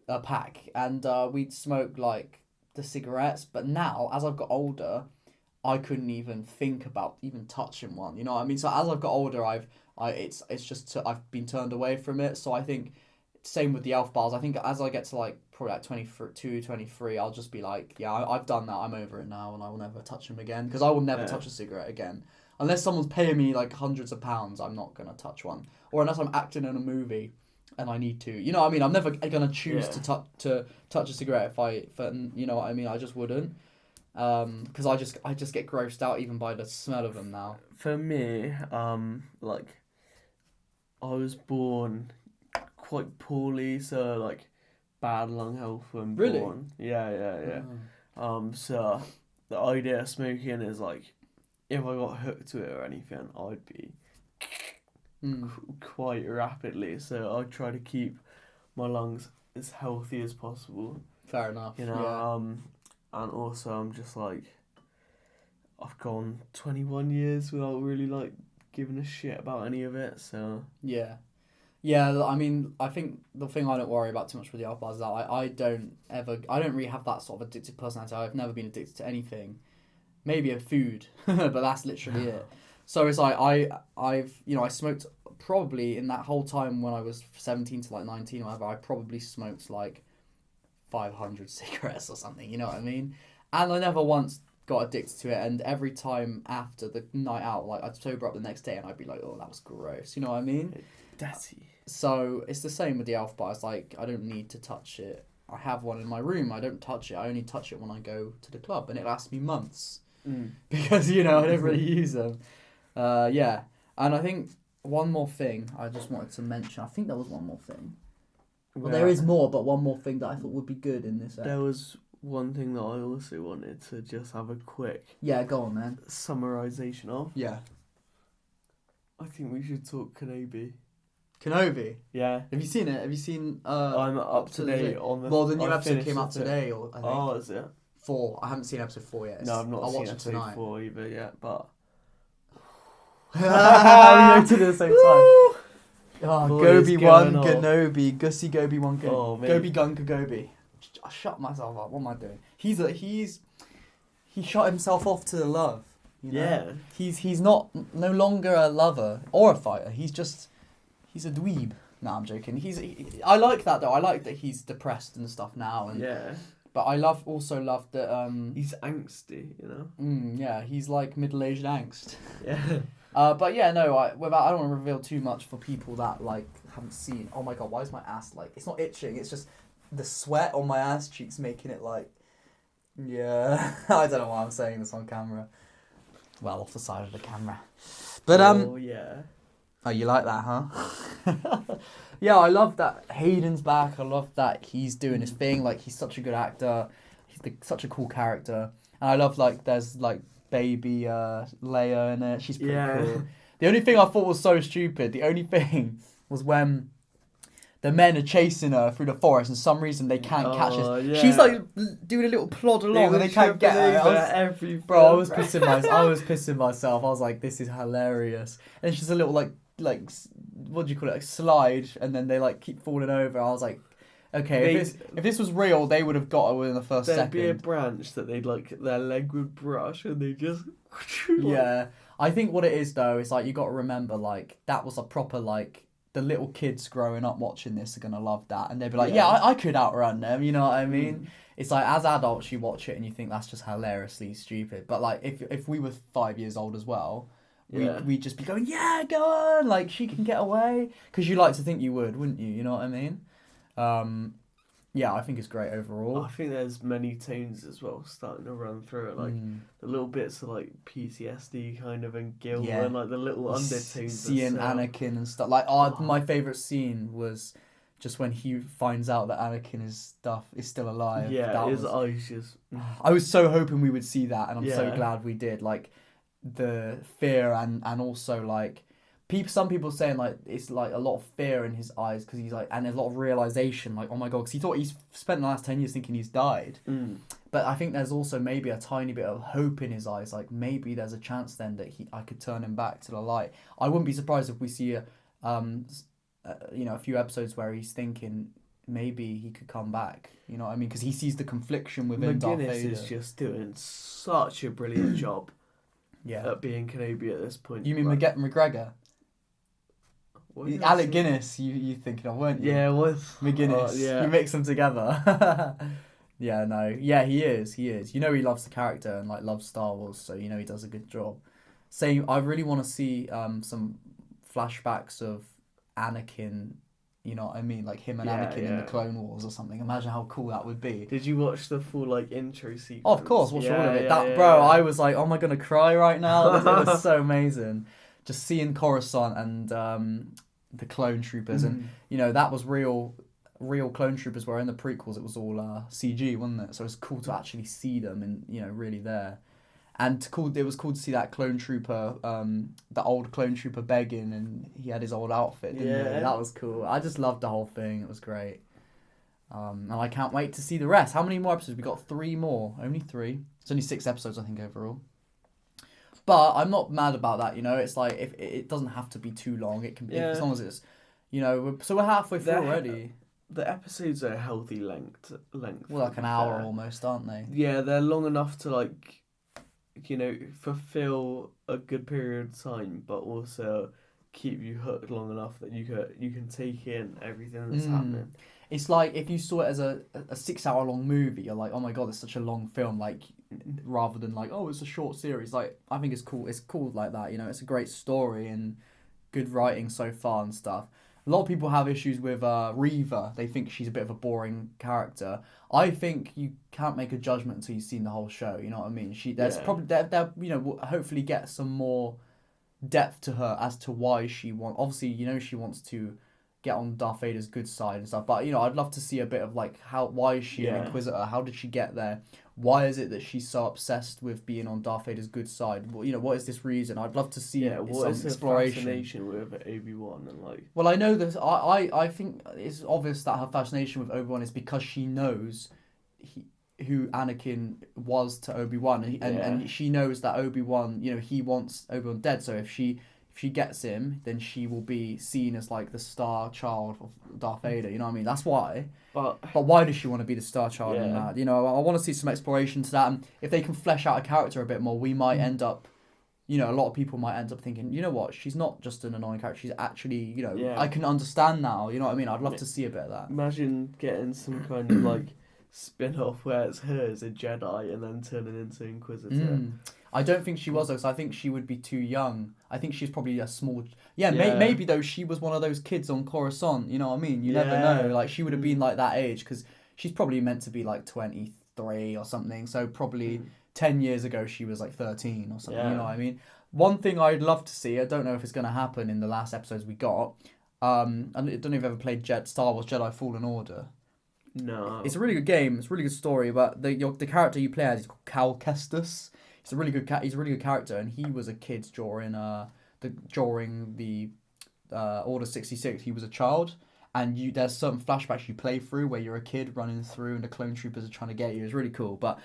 a pack. And we'd smoke like the cigarettes. But now, as I've got older, I couldn't even think about even touching one. You know what I mean? So as I've got older, I've been turned away from it. So I think same with the elf bars. I think as I get to like probably like 22, 23, I'll just be like, yeah, I've done that. I'm over it now, and I will never touch them again, because I will never touch a cigarette again. Unless someone's paying me like hundreds of pounds, I'm not going to touch one. Or unless I'm acting in a movie and I need to. You know what I mean? I'm never going to choose to touch a cigarette if you know what I mean? I just wouldn't. Because I just get grossed out even by the smell of them now. For me, like I was born quite poorly, so like bad lung health when Really? born. Yeah. So the idea of smoking is like, if I got hooked to it or anything, I'd be quite rapidly. So I try to keep my lungs as healthy as possible. Fair enough. You know, and also I'm just like, I've gone 21 years without really like giving a shit about any of it. So yeah, Yeah, I mean, I think the thing I don't worry about too much with the elf bars is that I don't really have that sort of addictive personality. I've never been addicted to anything. Maybe a food, but that's literally it. So it's like I smoked probably in that whole time when I was 17 to like 19 or whatever, I probably smoked like 500 cigarettes or something, you know what I mean? And I never once got addicted to it, and every time after the night out, like I'd sober up the next day and I'd be like, oh, that was gross, you know what I mean? Dirty. So it's the same with the elf bar. It's like I don't need to touch it. I have one in my room. I don't touch it. I only touch it when I go to the club, and it lasts me months because I don't really use them. Yeah, and I think one more thing I just wanted to mention. I think there was one more thing. Well, there is more, but one more thing that I thought would be good in this. There was one thing that I also wanted to just have a quick go on, man. Summarization of. Yeah. I think we should talk Kenobi. Kenobi? Yeah. Have you seen it? Have you seen... I'm up to date on the... Well, the new episode came out today, I think. Oh, is it? 4. I haven't seen episode 4 yet. No, I've not seen watch episode 4 either yet, but... We went to the same time. Oh, Gobi-Wan, Kenobi, Gussie Gobi-Wan, Gobi Gunka Gobi. I shut myself up. What am I doing? He shot himself off to the love. You know? Yeah. He's no longer a lover or a fighter. He's a dweeb. No, I'm joking. I like that though. I like that he's depressed and stuff now. And but I also love that he's angsty, you know. Yeah, he's like middle-aged angst. Yeah. But yeah, no. I don't want to reveal too much for people that like haven't seen. Oh my god, why is my ass like? It's not itching. It's just the sweat on my ass cheeks making it like. Yeah, I don't know why I'm saying this on camera. Well, off the side of the camera. But Oh yeah. Oh, you like that, huh? Yeah, I love that Hayden's back. I love that he's doing his thing. Like, he's such a good actor. He's such a cool character. And I love, like, there's, like, baby Leia in it. She's pretty cool. The only thing I thought was so stupid, was when the men are chasing her through the forest and for some reason they can't catch her. Yeah. She's, like, doing a little plod along and they can't get her. Bro, I was pissing myself. I was like, this is hilarious. And she's a little, like what do you call it, like slide, and then they like keep falling over. I was like, okay, if this was real, they would have got her within the first second. There'd be a branch that they'd like their leg would brush, and they just yeah. I think what it is though is like you got to remember like that was a proper like the little kids growing up watching this are gonna love that, and they'd be like, yeah, I could outrun them. You know what I mean? It's like as adults you watch it and you think that's just hilariously stupid, but like if we were 5 years old as well. We'd just be going, yeah, go on, like, she can get away. Because you like to think you would, wouldn't you? You know what I mean? Yeah, I think it's great overall. I think there's many tones as well starting to run through it. Like, the little bits of, like, PTSD kind of and guilt and, like, the little undertones. Seeing Anakin and stuff. Like, my favourite scene was just when he finds out that Anakin is still alive. Yeah, his eyes just... I was so hoping we would see that, and I'm so glad we did. Like... the fear and also like some people saying like it's like a lot of fear in his eyes because he's like, and there's a lot of realization like, oh my god, because he thought he's spent the last 10 years thinking he's died. But I think there's also maybe a tiny bit of hope in his eyes, like maybe there's a chance then that I could turn him back to the light. I wouldn't be surprised if we see a few episodes where he's thinking maybe he could come back, you know what I mean, because he sees the confliction within Darth Vader. McGuinness is just doing such a brilliant job. Yeah. At being Kenobi at this point. You mean McGregor? Alec Guinness, you thinking of, weren't you? Yeah, McGuinness. You mix them together. Yeah, no. Yeah, he is. You know he loves the character and like loves Star Wars, so you know he does a good job. Same, I really want to see some flashbacks of Anakin, you know what I mean? Like him and Anakin in the Clone Wars or something. Imagine how cool that would be. Did you watch the full like intro sequence? Oh, of course, watch all of it. I was like, oh, am I going to cry right now? It was so amazing. Just seeing Coruscant and the clone troopers. And, you know, that was real clone troopers, where in the prequels it was all CG, wasn't it? So it was cool to actually see them and, you know, really there. And it was cool to see that clone trooper, the old clone trooper begging, and he had his old outfit, didn't he? That was cool. I just loved the whole thing. It was great. And I can't wait to see the rest. How many more episodes? We got 3 more. Only 3. It's only 6 episodes, I think, overall. But I'm not mad about that, you know? It's like, if it doesn't have to be too long. It can be, as long as You know, so we're halfway through They're- already. The episodes are a healthy length. Well, like an hour almost, aren't they? Yeah, they're long enough to like, fulfill a good period of time, but also keep you hooked long enough that you can take in everything that's happening. It's like if you saw it as a 6 hour long movie, you're like, oh my god, it's such a long film. Like, rather than like, oh, it's a short series. Like, I think it's cool. It's cool like that. You know, it's a great story and good writing so far and stuff. A lot of people have issues with Reva. They think she's a bit of a boring character. I think you can't make a judgment until you've seen the whole show. You know what I mean? Probably will hopefully get some more depth to her as to why she obviously she wants to get on Darth Vader's good side and stuff, but I'd love to see a bit of like why is she an Inquisitor? How did she get there? Why is it that she's so obsessed with being on Darth Vader's good side? Well, what is this reason? I'd love to see what is some her exploration. fascination with Obi-Wan and like. Well, I know that I think it's obvious that her fascination with Obi-Wan is because she knows who Anakin was to Obi-Wan, and she knows that Obi-Wan, he wants Obi-Wan dead. So if she gets him, then she will be seen as like the star child of Darth Vader. You know what I mean? That's why. But why does she want to be the star child in that? I want to see some exploration to that. And if they can flesh out a character a bit more, we might end up, a lot of people might end up thinking, you know what, she's not just an annoying character. She's actually, I can understand now. You know what I mean? I'd love to see a bit of that. Imagine getting some kind of like spin-off where it's her as a Jedi and then turning into Inquisitor. I don't think she was though, so I think she would be too young. I think she's probably a small... Maybe though she was one of those kids on Coruscant, you know what I mean? You never know. Like, she would have been like that age, because she's probably meant to be like 23 or something, so probably 10 years ago she was like 13 or something, you know what I mean? One thing I'd love to see, I don't know if it's going to happen in the last episodes we got, I don't know if you've ever played Star Wars Jedi Fallen Order. No. It's a really good game, it's a really good story, but the character you play as is called Cal Kestis. He's a really good character, and he was a kid during the Order 66. He was a child, and there's certain flashbacks you play through where you're a kid running through, and the clone troopers are trying to get you. It's really cool. But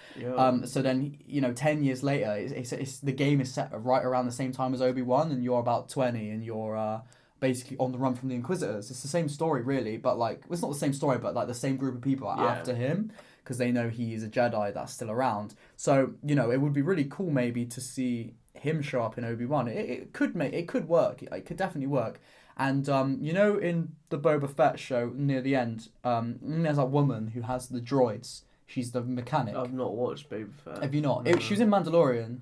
so then 10 years later, it's the game is set right around the same time as Obi-Wan, and you're about 20, and you're basically on the run from the Inquisitors. It's the same story, really, but like it's not the same story, but like the same group of people are after him, because they know he is a Jedi that's still around. So, it would be really cool maybe to see him show up in Obi-Wan. It could work. It could definitely work. And, in the Boba Fett show near the end, there's that woman who has the droids. She's the mechanic. I've not watched Boba Fett. Have you not? No. She was in Mandalorian.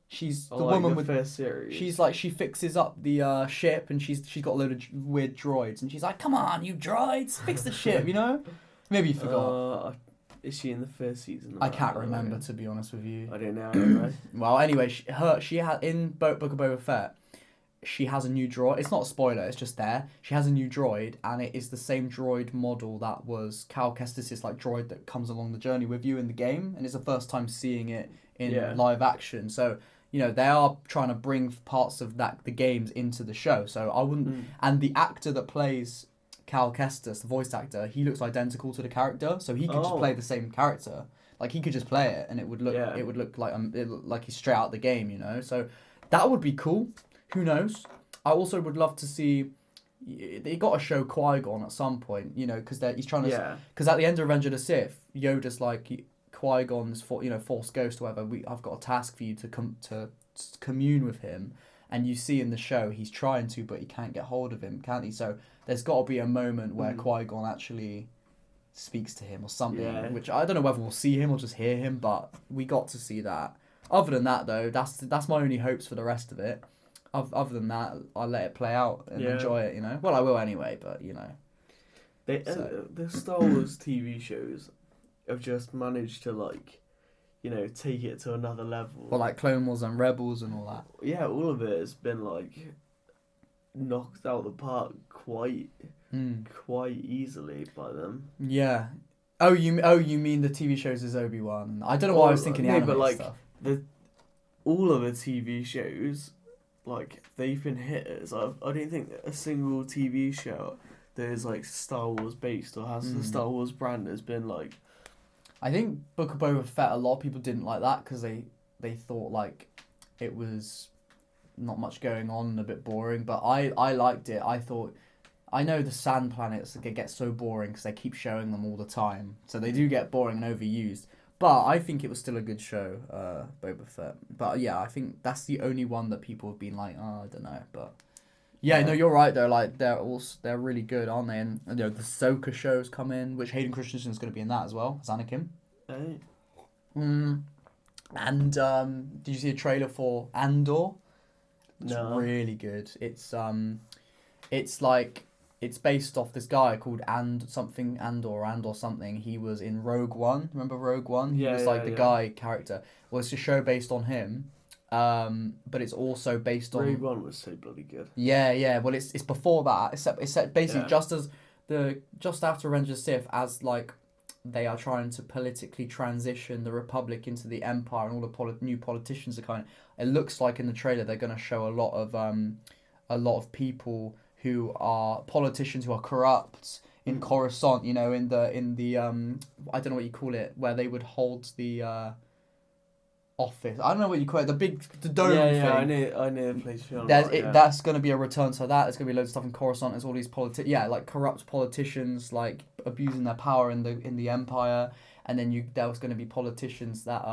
She's the woman with first series. She's like, she fixes up the ship, and she's got a load of weird droids, and she's like, "Come on, you droids, fix the ship," Maybe you forgot. Is she in the first season? I can't remember, to be honest with you. I don't know. Well, anyway, she had in Book of Boba Fett, she has a new droid. It's not a spoiler, it's just there. She has a new droid, and it is the same droid model that was Cal Kestis' like droid that comes along the journey with you in the game, and it's the first time seeing it in live action. So, they are trying to bring parts of the games into the show. So I wouldn't... And the actor that plays Cal Kestis, the voice actor, he looks identical to the character, so he could just play the same character. Like, he could just play it, and it would look like he's straight out the game, So that would be cool. Who knows? I also would love to see... They got to show Qui-Gon at some point, because he's trying to... Because at the end of Revenge of the Sith, Yoda's like, Qui-Gon's Force Ghost or whatever, I've got a task for you to commune with him. And you see in the show, he's trying to, but he can't get hold of him, can't he? So there's got to be a moment where Qui-Gon actually speaks to him or something, which I don't know whether we'll see him or just hear him, but we got to see that. Other than that, though, that's my only hopes for the rest of it. Other than that, I'll let it play out and enjoy it, Well, I will anyway, but, The Star Wars TV shows have just managed to, like, take it to another level. Well, like Clone Wars and Rebels and all that. Yeah, all of it has been, like, knocked out of the park quite easily by them. Yeah. Oh, you mean the TV shows as Obi-Wan? I don't know why I was thinking the anime stuff. All of the TV shows, like, they've been hitters. I don't think a single TV show that is, like, Star Wars based or has the Star Wars brand has been, like... I think Book of Boba Fett, a lot of people didn't like that because they thought, like, it was not much going on and a bit boring. But I liked it. I thought I know the sand planets get so boring because they keep showing them all the time, so they do get boring and overused. But I think it was still a good show, Boba Fett. But yeah, I think that's the only one that people have been like, oh, I don't know. But yeah, no, you're right though. Like they're really good, aren't they? And you know, the Ahsoka shows come in, which Hayden Christensen's going to be in that as well as Anakin. Hey. And did you see a trailer for Andor? It's really good. It's like it's based off this guy called Andor something. He was in Rogue One. Remember Rogue One? He was like the guy character. Well, it's a show based on him. But it's also based on Rogue One was so bloody good. Yeah. Well, it's before that. It's set basically just after Revenge of the Sith, as like they are trying to politically transition the Republic into the Empire, and all the new politicians are kind of. It looks like in the trailer they're going to show a lot of people who are politicians who are corrupt in Coruscant. You know, in the I don't know what you call it, where they would hold the office. I don't know what you call it. The dome thing. Yeah, I know the place. That's going to be a return to that. There's going to be loads of stuff in Coruscant. There's all these like corrupt politicians like abusing their power in the Empire, and then there was going to be politicians that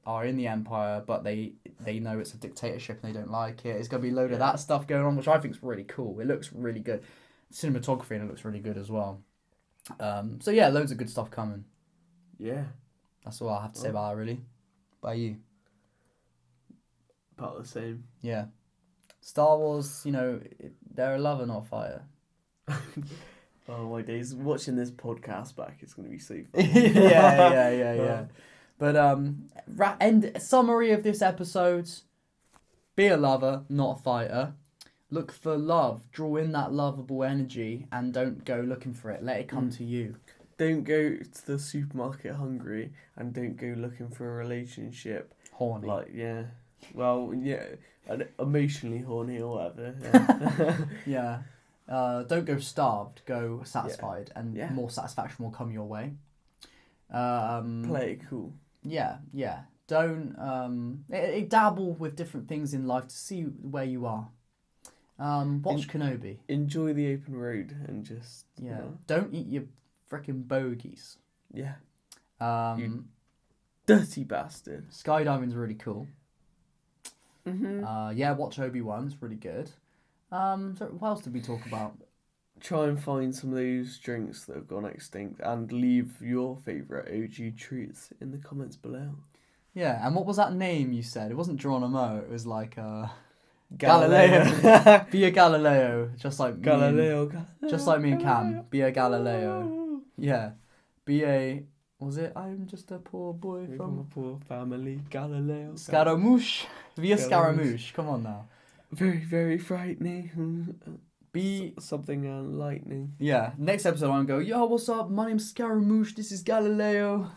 are in the Empire, but they know it's a dictatorship and they don't like it. It's going to be a load of that stuff going on, which I think is really cool. It looks really good. Cinematography, and it looks really good as well. So yeah, loads of good stuff coming. Yeah. That's all I have to say about that, really. By you? About the same. Yeah. Star Wars, you know, they're a lover, not a fighter. Oh my days! Watching this podcast back, it's gonna be so fun. yeah. But summary of this episode: be a lover, not a fighter. Look for love. Draw in that lovable energy, and don't go looking for it. Let it come to you. Don't go to the supermarket hungry, and don't go looking for a relationship. Horny. Like, yeah. Well, yeah. Emotionally horny or whatever. Yeah. Don't go starved. Go satisfied, and more satisfaction will come your way. Play it cool. Yeah. Don't dabble with different things in life to see where you are. Watch Kenobi. Enjoy the open road and just Don't eat your frickin' bogeys. Yeah. You dirty bastard. Skydiving's really cool. Mm-hmm. Watch Obi-Wan. It's really good. So what else did we talk about? Try and find some of those drinks that have gone extinct and leave your favourite OG treats in the comments below. Yeah, and what was that name you said? It wasn't Geronimo. It was like Galileo. Be a Galileo, just like Galileo. Just like me and Cam. Be a Galileo. Yeah. Be a... Was it? I'm just a poor boy from a poor family. Galileo. Scaramouche. Be a Scaramouche. Come on now. Very, very frightening. Be something enlightening. Yeah. Next episode, I'm going to go, yo, what's up? My name's Scaramouche. This is Galileo.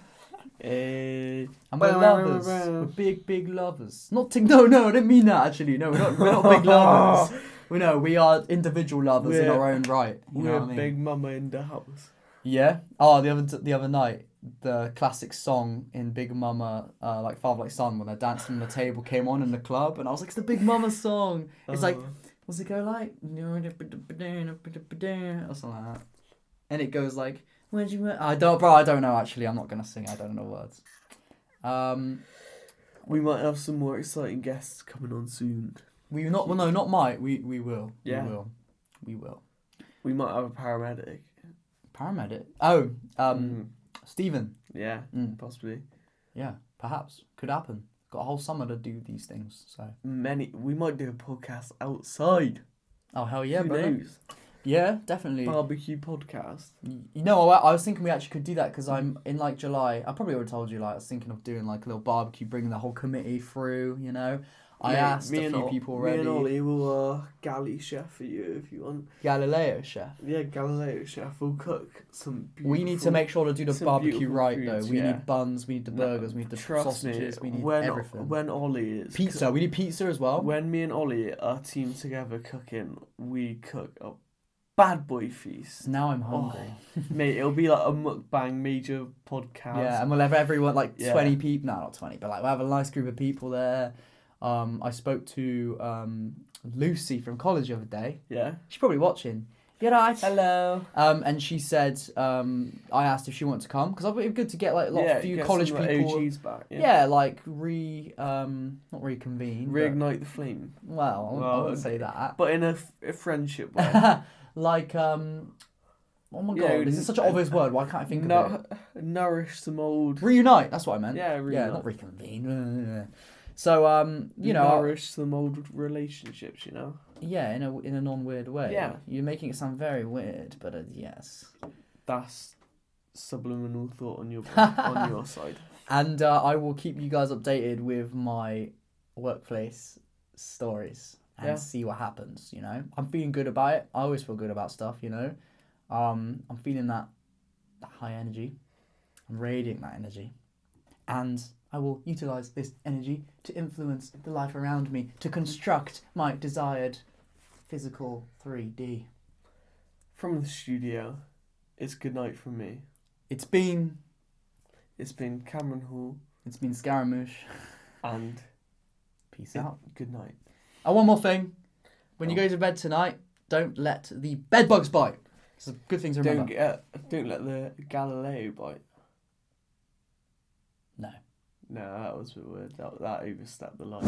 And we're lovers. We're big, big lovers. No, I didn't mean that actually. No, we're not big lovers. We are individual lovers in our own right. You know what I mean? Big mama in the house. Yeah. Oh, the other night, the classic song in Big Mama, like Father Like Son, when they're dancing on the table, came on in the club, and I was like, it's the Big Mama song. It's like, what's it go like? Or something like that. And it goes like, I don't know actually. I'm not gonna sing. I don't know words. We might have some more exciting guests coming on soon. We not might. We will. Yeah. We will. We might have a paramedic. Paramedic? Oh, Stephen. Yeah, possibly. Yeah, perhaps. Could happen. Got a whole summer to do these things, so. We might do a podcast outside. Oh, hell yeah, Who brother. knows? Yeah, definitely. Barbecue podcast. You know, I was thinking we actually could do that because I'm in like July. I probably already told you, like, I was thinking of doing like a little barbecue, bringing the whole committee through, you know. I asked a few people already. Me and Ollie will galley chef for you if you want. Galileo chef. Yeah, Galileo chef. We'll cook some beautiful... We need to make sure to do the barbecue right, foods, though. We need buns, we need the burgers, we need the sausages, we need everything. When Ollie is... Pizza, we need pizza as well. When me and Ollie are team together cooking, we cook a bad boy feast. Now I'm hungry. Mate, it'll be like a mukbang major podcast. Yeah, and we'll have everyone, like 20 people... No, not 20, but like we'll have a nice group of people there. I spoke to Lucy from college the other day. Yeah. She's probably watching. You're right. Hello. And she said, I asked if she wanted to come because it'd be good to get like a few college some, people. OGs back. Yeah, like not reconvene. Reignite the flame. Well, I wouldn't say that. But in a friendship way. Like, oh my god, this is such an obvious word. Why can't I think of it? Nourish some old. Reunite. That's what I meant. Yeah, reunite. Yeah, not reconvene. So, nourish some old relationships. Yeah, in a non-weird way. Yeah. You're making it sound very weird, but yes. That's subliminal thought on your side. And I will keep you guys updated with my workplace stories and see what happens, I'm feeling good about it. I always feel good about stuff, I'm feeling that high energy. I'm radiating that energy. And I will utilise this energy to influence the life around me, to construct my desired physical 3D. From the studio, it's good night from me. It's been Cameron Hall. It's been Scaramouche. And peace out. Good night. Oh, one more thing. When you go to bed tonight, don't let the bed bugs bite. It's a good thing to remember. Don't let the Galileo bite. No. No, that was a bit weird. That overstepped the line.